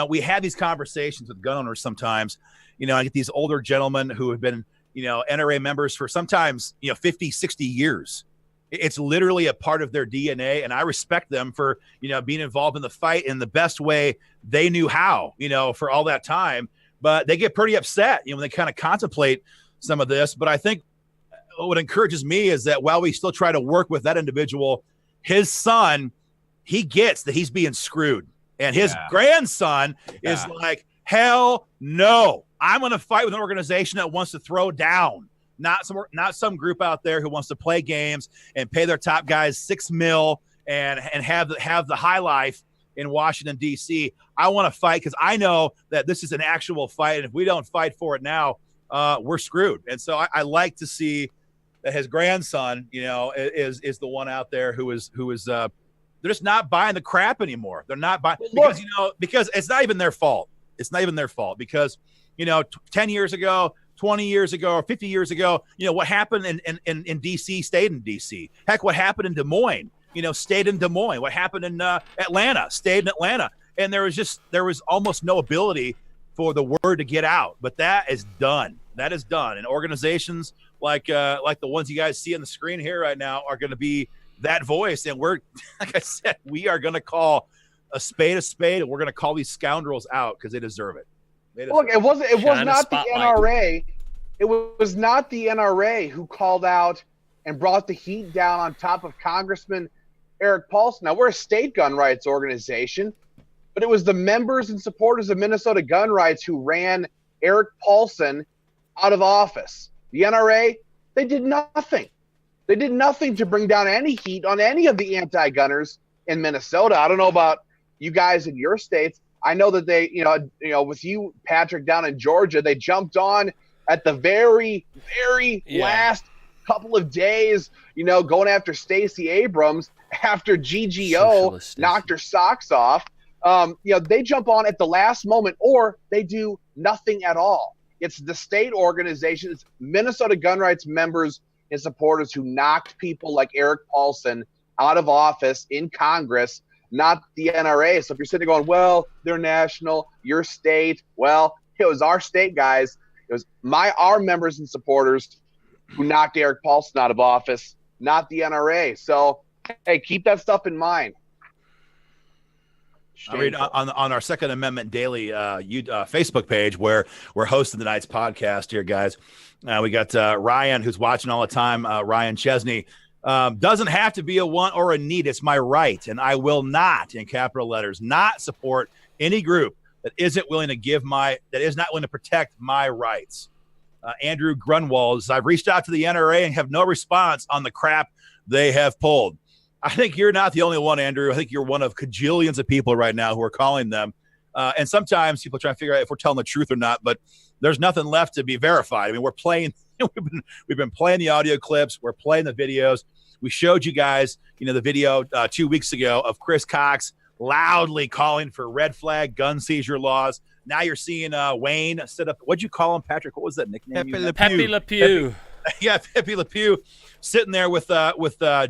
we have these conversations with gun owners sometimes. I get these older gentlemen who have been NRA members for sometimes 50, 60 years. It's literally a part of their DNA, and I respect them for being involved in the fight in the best way they knew how, for all that time. But they get pretty upset when they kind of contemplate some of this. But I think what encourages me is that while we still try to work with that individual, his son, he gets that he's being screwed, and his grandson is like, hell no, I'm going to fight with an organization that wants to throw down. Not some group out there who wants to play games and pay their top guys $6 million and have the high life in Washington, D.C. I want to fight because I know that this is an actual fight, and if we don't fight for it now, we're screwed. And so I like to see that his grandson, is the one out there who is they're just not buying the crap anymore. They're not buying because it's not even their fault. It's not even their fault because 10 years ago, 20 years ago or 50 years ago, what happened in D.C. stayed in D.C. Heck, what happened in Des Moines, stayed in Des Moines. What happened in Atlanta stayed in Atlanta. And there was almost no ability for the word to get out. But that is done. That is done. And organizations like the ones you guys see on the screen here right now are going to be that voice. And we're, like I said, we are going to call a spade, and we're going to call these scoundrels out because they deserve it.
Look, it was not the NRA. It was not the NRA who called out and brought the heat down on top of Congressman Eric Paulson. Now, we're a state gun rights organization, but it was the members and supporters of Minnesota gun rights who ran Eric Paulson out of office. The NRA, they did nothing. They did nothing to bring down any heat on any of the anti-gunners in Minnesota. I don't know about you guys in your states. I know that they, with you, Patrick, down in Georgia, they jumped on at the very, very last couple of days, going after Stacey Abrams after GGO knocked her socks off. They jump on at the last moment, or they do nothing at all. It's the state organizations, Minnesota gun rights members and supporters who knocked people like Eric Paulson out of office in Congress, not the NRA. So if you're sitting there going, well, they're national, your state, well, it was our state, guys. It was our members and supporters who knocked Eric Paulson out of office, not the NRA. So, hey, keep that stuff in mind.
I mean, on our Second Amendment Daily Facebook page, where we're hosting tonight's podcast here, guys, we got Ryan, who's watching all the time, Ryan Chesney. Doesn't have to be a want or a need. It's my right, and I will not, in capital letters, not support any group that isn't willing to that is not willing to protect my rights. Andrew Grunwald says, I've reached out to the NRA and have no response on the crap they have pulled. I think you're not the only one, Andrew. I think you're one of cajillions of people right now who are calling them. And sometimes people try to figure out if we're telling the truth or not, but there's nothing left to be verified. I mean, we're playing, we've been playing the audio clips. We're playing the videos. We showed you guys, the video 2 weeks ago of Chris Cox loudly calling for red flag gun seizure laws. Now you're seeing Wayne set up. What'd you call him, Patrick? What was that nickname?
Pepe Le Pew.
Yeah, Pepe Le Pew sitting there with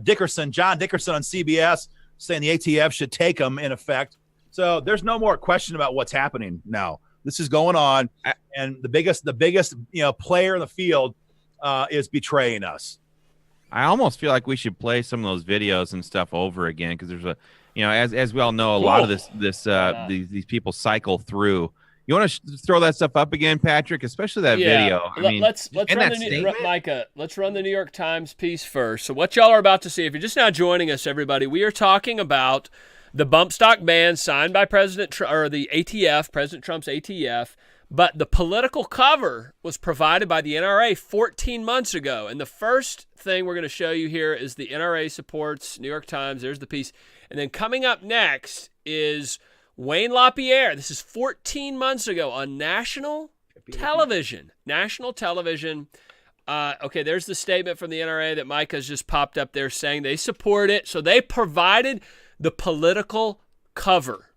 Dickerson, John Dickerson on CBS, saying the ATF should take him in effect. So there's no more question about what's happening now. This is going on, and the biggest player in the field is betraying us.
I almost feel like we should play some of those videos and stuff over again because there's a, as we all know, a lot of these people cycle through. You want to throw that stuff up again, Patrick, especially that video. I mean,
let's run Micah. Let's run the New York Times piece first. So what y'all are about to see, if you're just now joining us, everybody, we are talking about the bump stock ban signed by President Trump, or the ATF, President Trump's ATF. But the political cover was provided by the NRA 14 months ago. And the first thing we're going to show you here is the NRA supports New York Times. There's the piece. And then coming up next is Wayne LaPierre. This is 14 months ago on national television. National television. Okay, there's the statement from the NRA that Mike has just popped up there saying they support it. So they provided the political cover.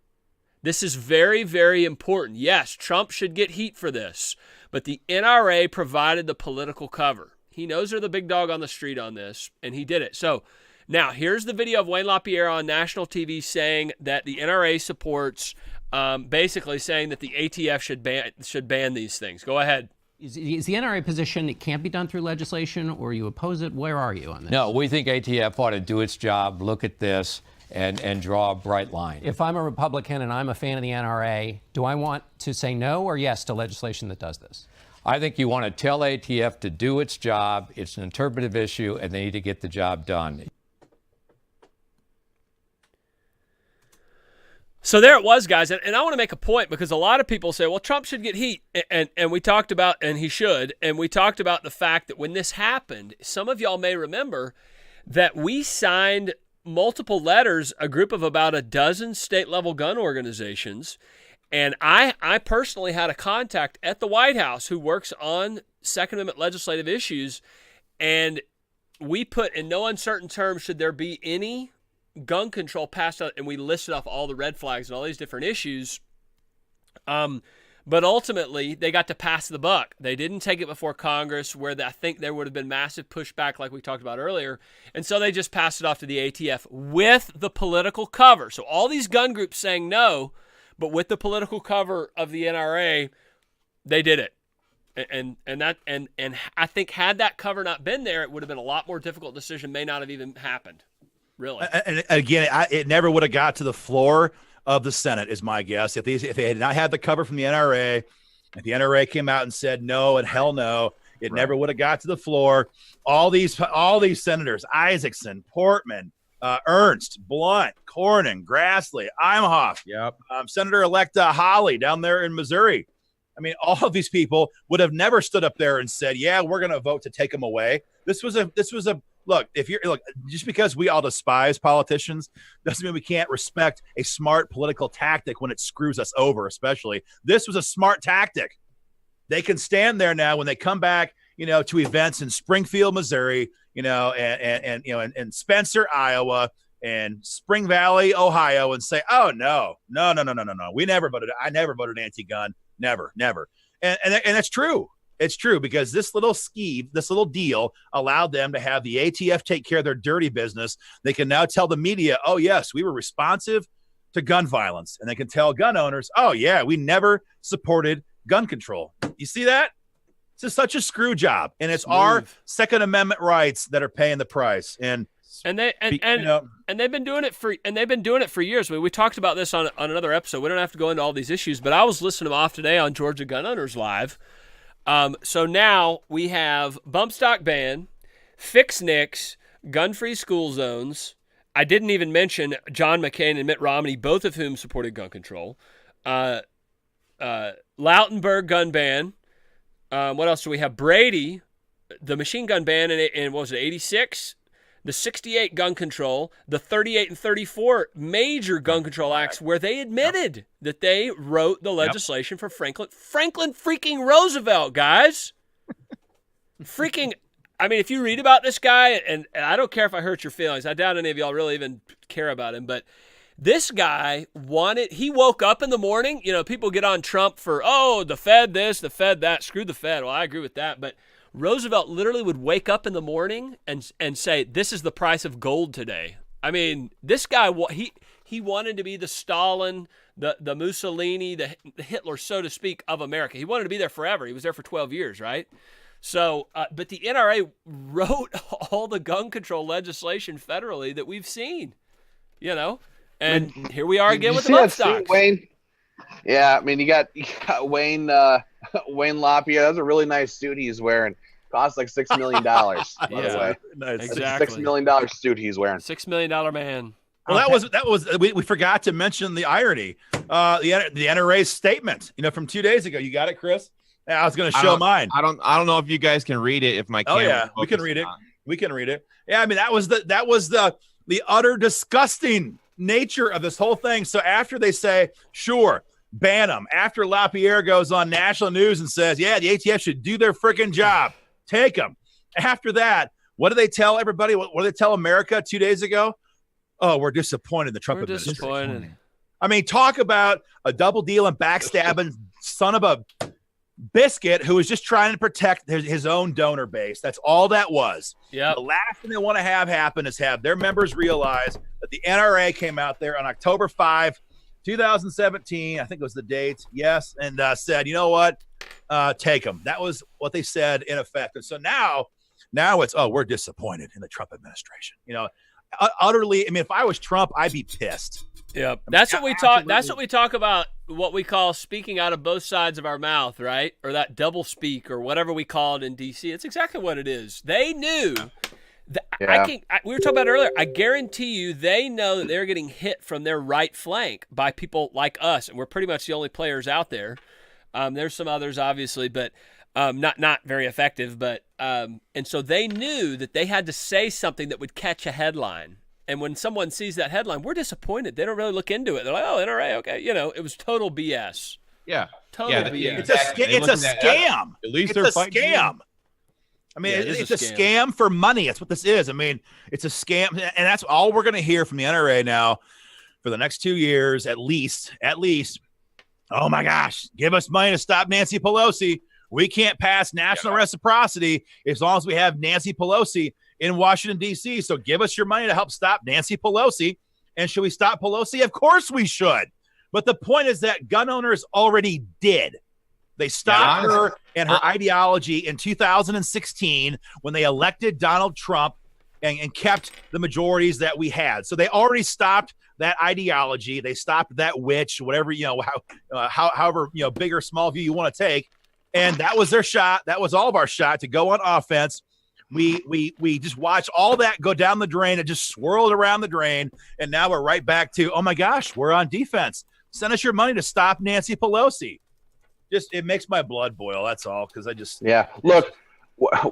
This is very, very important. Yes, Trump should get heat for this, but the NRA provided the political cover. He knows they're the big dog on the street on this, and he did it. So now here's the video of Wayne LaPierre on national TV saying that the NRA supports, basically saying that the ATF should ban these things. Go ahead.
Is the NRA position it can't be done through legislation, or you oppose it? Where are you on this?
No, we think ATF ought to do its job, look at this, and draw a bright line.
If I'm a Republican and I'm a fan of the NRA, do I want to say no or yes to legislation that does this?
I think you want to tell ATF to do its job. It's an interpretive issue, and they need to get the job done.
So there it was, guys. And I want to make a point because a lot of people say, well, Trump should get heat. And we talked about, and he should, and we talked about the fact that when this happened, some of y'all may remember that we signed multiple letters, a group of about a dozen state-level gun organizations, and I personally had a contact at the White House who works on Second Amendment legislative issues, and we put in no uncertain terms should there be any gun control passed out, and we listed off all the red flags and all these different issues. But ultimately, they got to pass the buck. They didn't take it before Congress, where I think there would have been massive pushback like we talked about earlier. And so they just passed it off to the ATF with the political cover. So all these gun groups saying no, but with the political cover of the NRA, they did it. And I think had that cover not been there, it would have been a lot more difficult decision, may not have even happened. Really.
And again, it never would have got to the floor of the Senate, is my guess. If they had not had the cover from the NRA, if the NRA came out and said no and hell no, it never would have got to the floor. All these senators, Isaacson, Portman, Ernst, Blunt, Cornyn, Grassley, Imhoff, Senator-elect Hawley down there in Missouri. I mean, all of these people would have never stood up there and said, "Yeah, we're going to vote to take them away." This was a look. Just because we all despise politicians doesn't mean we can't respect a smart political tactic when it screws us over. Especially, this was a smart tactic. They can stand there now when they come back, to events in Springfield, Missouri, and Spencer, Iowa, and Spring Valley, Ohio, and say, "Oh no. We never voted. I never voted anti-gun. Never. And that's true. It's true, because this little deal allowed them to have the ATF take care of their dirty business. They can now tell the media, "Oh yes, we were responsive to gun violence," and they can tell gun owners, "Oh yeah, we never supported gun control." You see that? It's just such a screw job, and it's our Second Amendment rights that are paying the price. And they've been doing it for years. We talked about this on another episode. We don't have to go into all these issues, but I was listening to them off today on Georgia Gun Owners Live. So now we have bump stock ban, fix NICS, gun-free school zones. I didn't even mention John McCain and Mitt Romney, both of whom supported gun control. Lautenberg gun ban. What else do we have? Brady, the machine gun ban in what was it, 86? The 68 gun control, the 38 and 34 major gun control acts, where they admitted that they wrote the legislation for Franklin freaking Roosevelt, guys. I mean, if you read about this guy, and I don't care if I hurt your feelings, I doubt any of y'all really even care about him, but this guy he woke up in the morning, people get on Trump for, the Fed this, the Fed that, screw the Fed. Well, I agree with that, but Roosevelt literally would wake up in the morning and say, "This is the price of gold today." I mean, this guy, he wanted to be the Stalin, the Mussolini, the Hitler, so to speak, of America. He wanted to be there forever. He was there for 12 years, right? So, but the NRA wrote all the gun control legislation federally that we've seen, and here we are again with the bump stocks.
Wayne? Yeah, I mean, you got Wayne Lapierre. That's a really nice suit he's wearing. Costs like $6 million. By the way,
nice.
Exactly.
$6 million suit he's wearing.
$6 million man.
Well, that was we forgot to mention the irony. The NRA's statement, from 2 days ago. You got it, Chris? Yeah, I was going to show mine.
I don't know if you guys can read it. If my camera.
Oh yeah, we can read it. We can read it. Yeah, I mean that was the utter disgusting nature of this whole thing. So after they say, sure, ban them. After Lapierre goes on national news and says, yeah, the ATF should do their freaking job. Take them. After that, what do they tell everybody? What do they tell America 2 days ago? Oh, we're disappointed in the Trump administration.
Disappointed.
I mean, talk about a double deal and backstabbing son of a biscuit who was just trying to protect his own donor base. That's all that was.
Yeah.
The last thing they want to have happen is have their members realize that the NRA came out there on October 5, 2017. I think it was the date. Yes. And said, you know what? Take them. That was what they said in effect. And so now it's, we're disappointed in the Trump administration. Utterly. I mean, if I was Trump, I'd be pissed.
Yeah, that's what we talk. That's what we talk about. What we call speaking out of both sides of our mouth, right? Or that double speak, or whatever we call it in D.C. It's exactly what it is. They knew. We were talking about it earlier. I guarantee you, they know that they're getting hit from their right flank by people like us, and we're pretty much the only players out there. There's some others, obviously, but not very effective. But and so they knew that they had to say something that would catch a headline. And when someone sees that headline, we're disappointed. They don't really look into it. They're like, oh, NRA, okay. It was total BS.
Yeah.
Total BS.
It's a scam.
At least
it's a scam. I mean, it's a scam for money. That's what this is. I mean, it's a scam. And that's all we're going to hear from the NRA now for the next 2 years, at least. Oh my gosh, give us money to stop Nancy Pelosi. We can't pass national reciprocity as long as we have Nancy Pelosi in Washington, D.C. So give us your money to help stop Nancy Pelosi. And should we stop Pelosi? Of course we should. But the point is that gun owners already did. They stopped her and her ideology in 2016 when they elected Donald Trump and kept the majorities that we had. So they already stopped that ideology. They stopped that witch, whatever, however, big or small view you want to take. And that was their shot. That was all of our shot to go on offense. We just watched all that go down the drain. It just swirled around the drain. And now we're right back to, oh my gosh, we're on defense. Send us your money to stop Nancy Pelosi. It makes my blood boil. That's all. Because
look,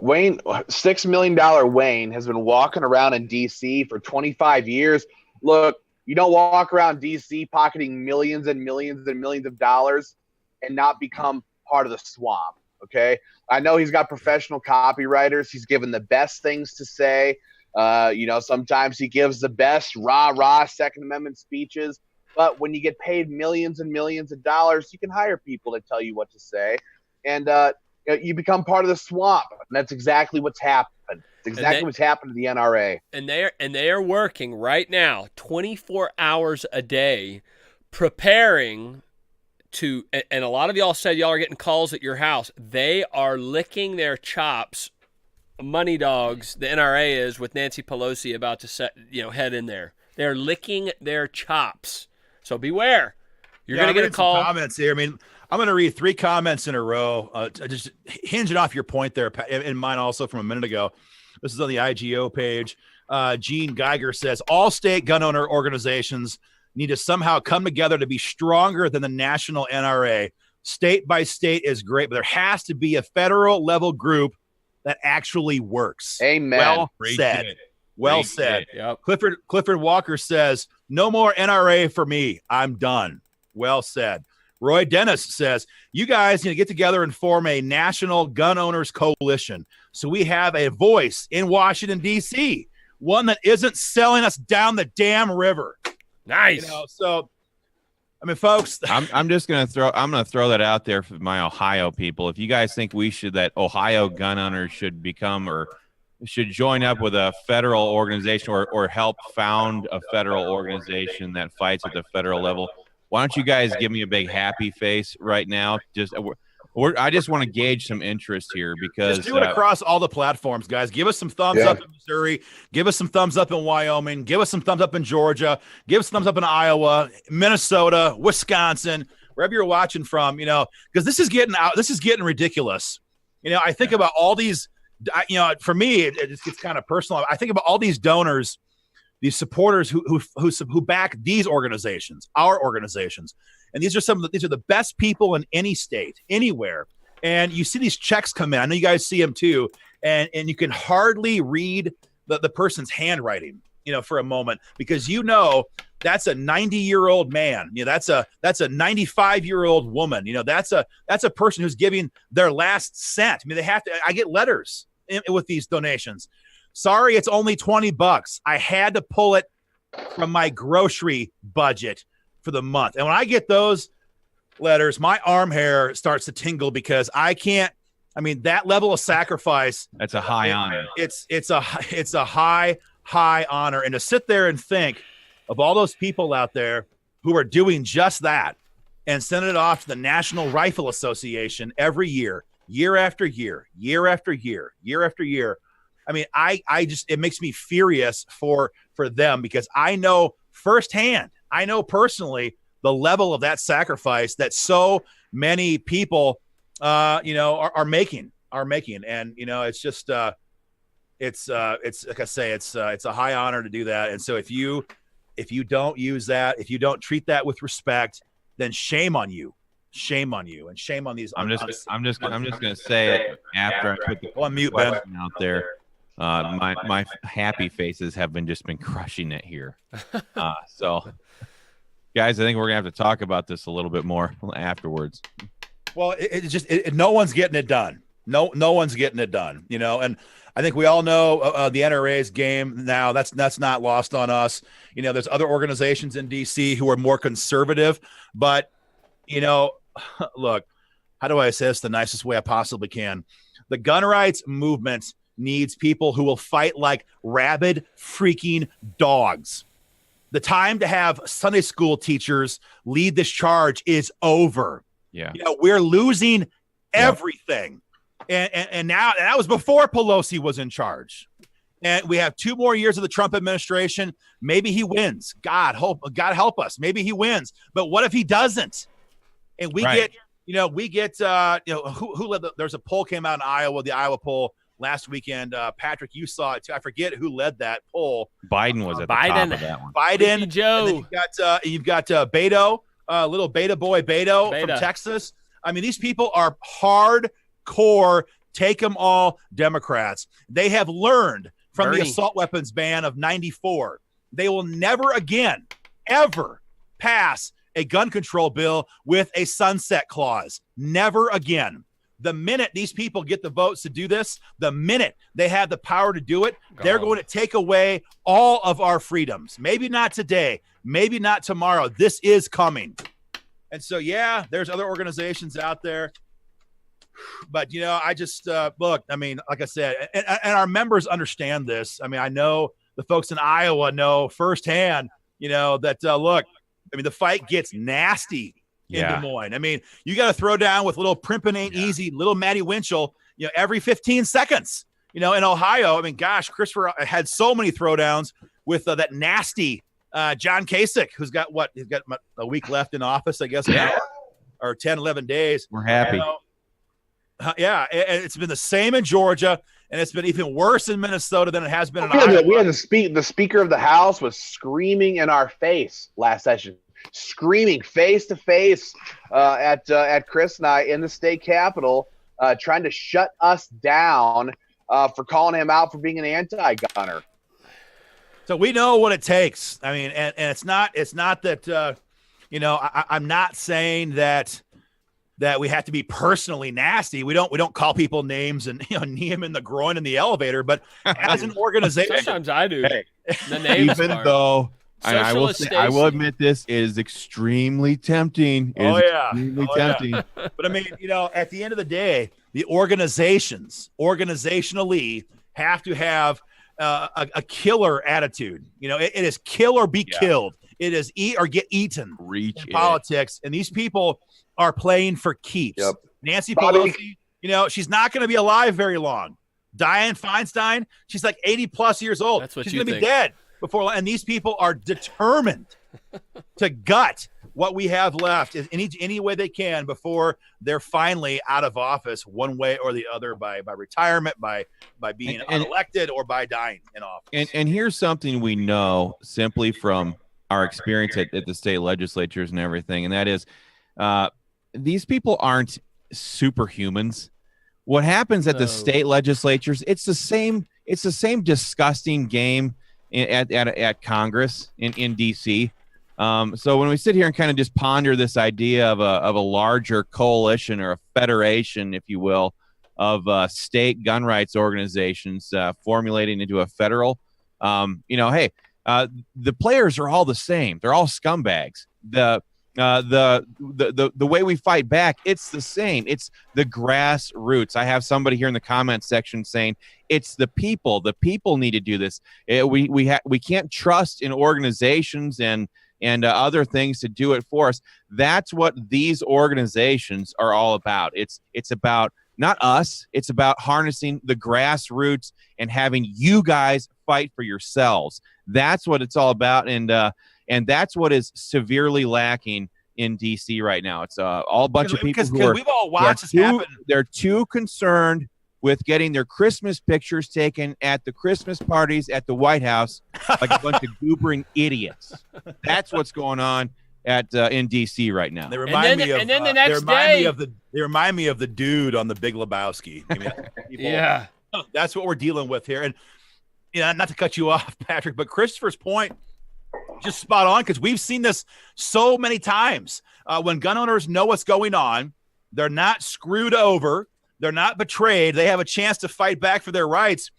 Wayne, $6 million Wayne has been walking around in DC for 25 years. Look, you don't walk around DC pocketing millions and millions and millions of dollars and not become part of the swamp. Okay. I know he's got professional copywriters. He's given the best things to say. Sometimes he gives the best rah-rah Second Amendment speeches. But when you get paid millions and millions of dollars, you can hire people to tell you what to say. And you become part of the swamp. And that's exactly what's happened. It's exactly what's happened to the NRA.
And they are working right now 24 hours a day preparing to, and a lot of y'all said y'all are getting calls at your house. They are licking their chops, money dogs, the NRA is, with Nancy Pelosi about to head in there. They're licking their chops. So beware. You're going to get a call.
Comments here. I mean, I'm going to read 3 comments in a row, just hinging off your point there, and mine also from a minute ago. This is on the IGO page. Gene Geiger says, all state gun owner organizations need to somehow come together to be stronger than the national NRA. State by state is great, but there has to be a federal level group that actually works.
Amen.
Well said. Well said. Yep. Clifford Walker says, no more NRA for me. I'm done. Well said. Roy Dennis says, you guys need to get together and form a national gun owners coalition so we have a voice in Washington, D.C., one that isn't selling us down the damn river.
Nice.
So, I mean, folks,
I'm just going to throw that out there for my Ohio people. If you guys think that Ohio gun owners should become or should join up with a federal organization or help found a federal organization that fights at the federal level, why don't you guys give me a big happy face right now? I just want to gauge some interest here because
just do it across all the platforms, guys. Give us some thumbs up in Missouri. Give us some thumbs up in Wyoming. Give us some thumbs up in Georgia. Give us thumbs up in Iowa, Minnesota, Wisconsin, wherever you're watching from. Because this is getting ridiculous. I think about all these. For me, it gets kind of personal. I think about all these donors, these supporters who back these organizations, our organizations. And these are the best people in any state, anywhere. And you see these checks come in. I know you guys see them too. And you can hardly read the person's handwriting, for a moment, because that's a 90-year-old man. That's a 95-year-old woman. That's a person who's giving their last cent. I mean, I get letters with these donations. Sorry, it's only $20. I had to pull it from my grocery budget for the month. And when I get those letters, my arm hair starts to tingle because that level of sacrifice.
That's a high honor.
It's a high honor. And to sit there and think of all those people out there who are doing just that and send it off to the National Rifle Association every year after year, year after year, year after year. I mean, it makes me furious for them because I know firsthand, I know personally the level of that sacrifice that so many people, are making. And, it's just, it's like I say, it's a high honor to do that. And so if you don't use that, if you don't treat that with respect, then shame on you, and shame on these.
I'm just going to say it after I put the question out there. My happy faces have been crushing it here. So guys, I think we're gonna have to talk about this a little bit more afterwards.
Well, no one's getting it done. No one's getting it done, and I think we all know the NRA's game now. That's not lost on us. There's other organizations in DC who are more conservative, but you know, look, how do I say this the nicest way I possibly can? The gun rights movement needs people who will fight like rabid freaking dogs. The time to have Sunday school teachers lead this charge is over.
Yeah.
We're losing everything. And now that was before Pelosi was in charge. And we have 2 more years of the Trump administration. Maybe he wins. God help us. Maybe he wins. But what if he doesn't? And we get who led there's a poll came out in Iowa, the Iowa poll last weekend. Patrick, you saw it too. I forget who led that poll.
Biden was at the top of that one.
Biden,
Joe.
And then you've got Beto, little beta boy Beto from Texas. I mean, these people are hardcore, take them all Democrats. They have learned from the assault weapons ban of '94. They will never again, ever pass a gun control bill with a sunset clause. Never again. The minute these people get the votes to do this, the minute they have the power to do it, they're going to take away all of our freedoms. Maybe not today, maybe not tomorrow. This is coming. And so, yeah, there's other organizations out there. But, I just look, I mean, like I said, and our members understand this. I mean, I know the folks in Iowa know firsthand, that, look, I mean, the fight gets nasty in Des Moines. I mean, you got to throw down with little Primpin ain't easy, little Matty Winchell, every 15 seconds. In Ohio, I mean, gosh, Christopher had so many throwdowns with that nasty John Kasich, who's got he's got a week left in office, I guess, now, or 10, 11 days.
We're happy.
It's been the same in Georgia, and it's been even worse in Minnesota than it has been in Iowa.
We had the Speaker of the House was screaming in our face last session, screaming face to face at Chris and I in the state capitol, trying to shut us down for calling him out for being an anti-gunner.
So we know what it takes. I mean, and it's not that I'm not saying that we have to be personally nasty. We don't call people names and knee them in the groin in the elevator. But as an organization,
sometimes I do.
Hey,
the names
even though I will admit this is extremely tempting. Extremely tempting.
But I mean, at the end of the day, the organizationally have to have a killer attitude. It is kill or be killed. It is eat or get eaten.
Reach
in politics, and these people are playing for keeps.
Yep.
Nancy Pelosi, she's not going to be alive very long. Dianne Feinstein, she's like 80 plus years old.
That's what
she's
you
going to
think.
be dead before. And these people are determined to gut what we have left in any way they can before they're finally out of office, one way or the other, by retirement, by being unelected, or by dying in office.
And here's something we know simply from our experience at the state legislatures and everything, and that is these people aren't superhumans. What happens at the state legislatures, it's the same disgusting game at Congress in DC. So when we sit here and kind of just ponder this idea of a larger coalition or a federation, if you will, of state gun rights organizations formulating into a federal, the players are all the same. They're all scumbags. The way we fight back, it's the same. It's the grassroots. I have somebody here in the comments section saying it's the people. The people need to do this. We can't trust in organizations and other things to do it for us. That's what these organizations are all about. It's about not us. It's about harnessing the grassroots and having you guys fight for yourselves. That's what it's all about. And that's what is severely lacking in DC right now. It's all a bunch of people who
we've all watched this happen.
They're too concerned with getting their Christmas pictures taken at the Christmas parties at the White House like a bunch of goobering idiots. That's what's going on in DC right now.
They remind me of
the next day
they remind me of the dude on the Big Lebowski. I mean,
yeah,
that's what we're dealing with here. And not to cut you off, Patrick, but Christopher's point, just spot on, because we've seen this so many times. When gun owners know what's going on, they're not screwed over, they're not betrayed, they have a chance to fight back for their rights.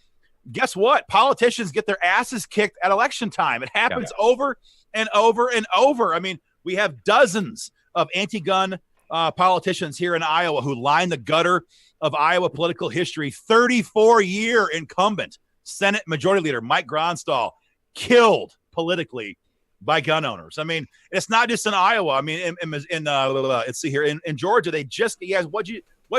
Guess what? Politicians get their asses kicked at election time. It happens over and over and over. I mean, we have dozens of anti-gun politicians here in Iowa who line the gutter of Iowa political history. 34-year incumbent Senate Majority Leader Mike Gronstal killed politically by gun owners. I mean, it's not just in Iowa. I mean, let's see here in Georgia, what'd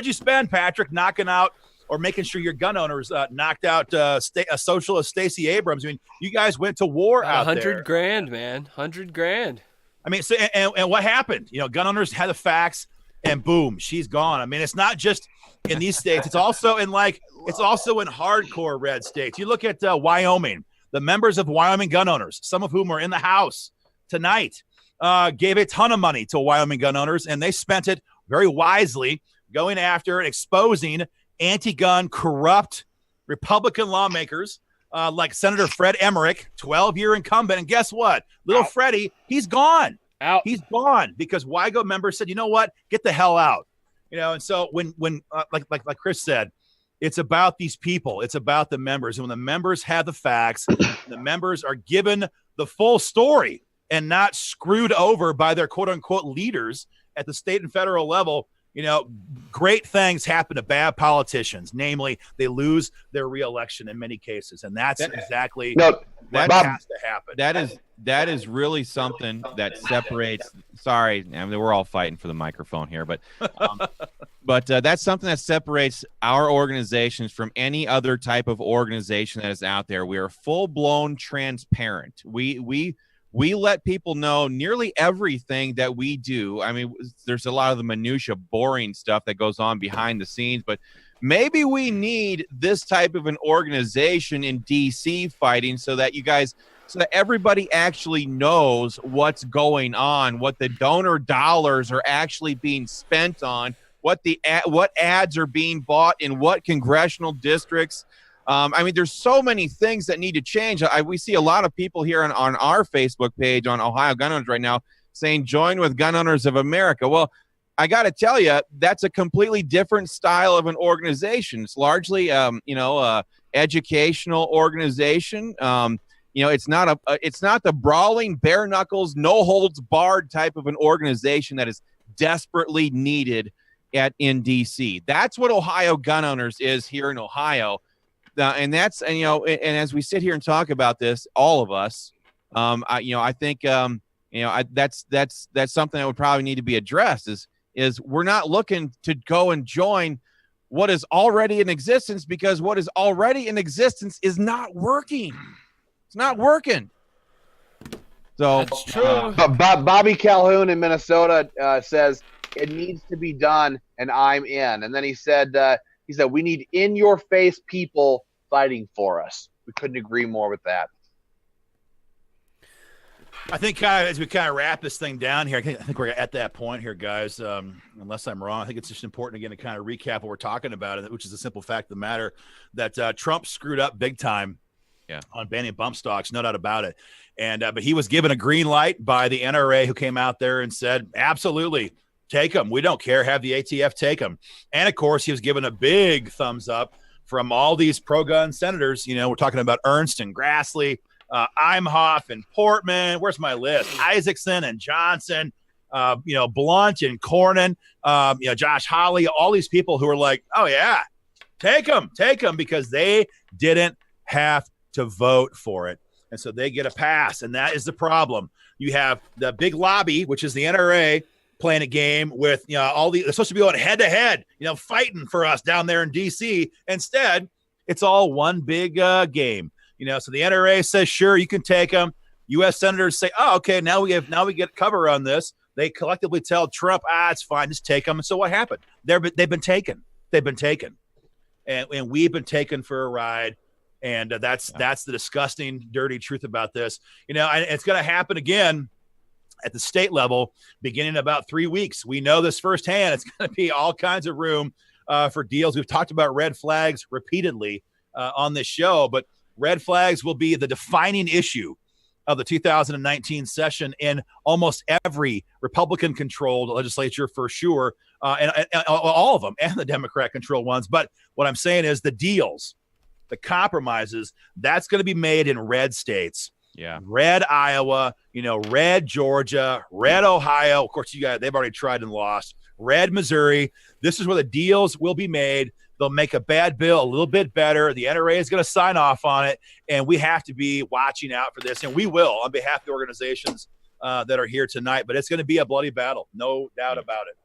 you spend, Patrick, knocking out or making sure your gun owners knocked out a socialist Stacey Abrams? I mean, you guys went to war out there.
$100,000, man, $100,000.
I mean, so and what happened? You know, gun owners had the facts, and boom, she's gone. I mean, it's not just in these states; it's also in hardcore red states. You look at Wyoming. The members of Wyoming gun owners, some of whom are in the House tonight, gave a ton of money to Wyoming gun owners, and they spent it very wisely going after and exposing anti-gun, corrupt Republican lawmakers like Senator Fred Emmerich, 12-year incumbent. And guess what? Little Freddie, he's gone.
Out.
He's gone because WIGO members said, you know what? Get the hell out. You know, and so when like Chris said, it's about these people. It's about the members. And when the members have the facts, the members are given the full story and not screwed over by their quote-unquote leaders at the state and federal level, you know, great things happen to bad politicians. Namely, they lose their reelection in many cases. And that's exactly what has to happen.
That is really something that separates. Sorry, I mean, we're all fighting for the microphone here, but that's something that separates our organizations from any other type of organization that is out there. We are full-blown transparent. We let people know nearly everything that we do. I mean, there's a lot of the minutia, boring stuff that goes on behind the scenes, but maybe we need this type of an organization in DC fighting so that everybody actually knows what's going on, what the donor dollars are actually being spent on, what ads are being bought in what congressional districts. I mean, there's so many things that need to change. We see a lot of people here on our Facebook page on Ohio Gun Owners right now saying, join with Gun Owners of America. Well, I got to tell you, that's a completely different style of an organization. It's largely, educational organization. It's not the brawling, bare knuckles, no holds barred type of an organization that is desperately needed in DC. That's what Ohio Gun Owners is here in Ohio. And as we sit here and talk about this, all of us, I think that's something that would probably need to be addressed is we're not looking to go and join what is already in existence, because what is already in existence is not working. It's not working. So
that's true.
Bobby Calhoun in Minnesota says it needs to be done, and I'm in. And then he said we need in-your-face people fighting for us. We couldn't agree more with that.
I think as we kind of wrap this thing down here, I think we're at that point here, guys. Unless I'm wrong, I think it's just important again to kind of recap what we're talking about, which is the simple fact of the matter that Trump screwed up big time on banning bump stocks, no doubt about it. And but he was given a green light by the NRA, who came out there and said, absolutely, take them. We don't care. Have the ATF take them. And of course, he was given a big thumbs up from all these pro-gun senators. You know, we're talking about Ernst and Grassley, Imhoff and Portman. Where's my list? Isaacson and Johnson, Blunt and Cornyn, Josh Hawley, all these people who are like, oh yeah, take them, because they didn't have to vote for it. And so they get a pass. And that is the problem. You have the big lobby, which is the NRA, playing a game with, all they're supposed to be going head to head, fighting for us down there in DC. Instead, it's all one big game. So the NRA says, sure, you can take them. U.S. senators say, oh, okay, now we get cover on this. They collectively tell Trump, it's fine, just take them. And so what happened? They've been taken. And we've been taken for a ride. And that's the disgusting, dirty truth about this. It's going to happen again at the state level beginning in about 3 weeks. We know this firsthand. It's going to be all kinds of room for deals. We've talked about red flags repeatedly on this show, but red flags will be the defining issue of the 2019 session in almost every Republican-controlled legislature for sure, and all of them, and the Democrat-controlled ones. But what I'm saying is the deals, the compromises, that's going to be made in red states.
Yeah.
Red Iowa, red Georgia, red Ohio. Of course, they've already tried and lost. Red Missouri. This is where the deals will be made. They'll make a bad bill a little bit better. The NRA is going to sign off on it, and we have to be watching out for this. And we will on behalf of the organizations that are here tonight. But it's going to be a bloody battle, no doubt about it.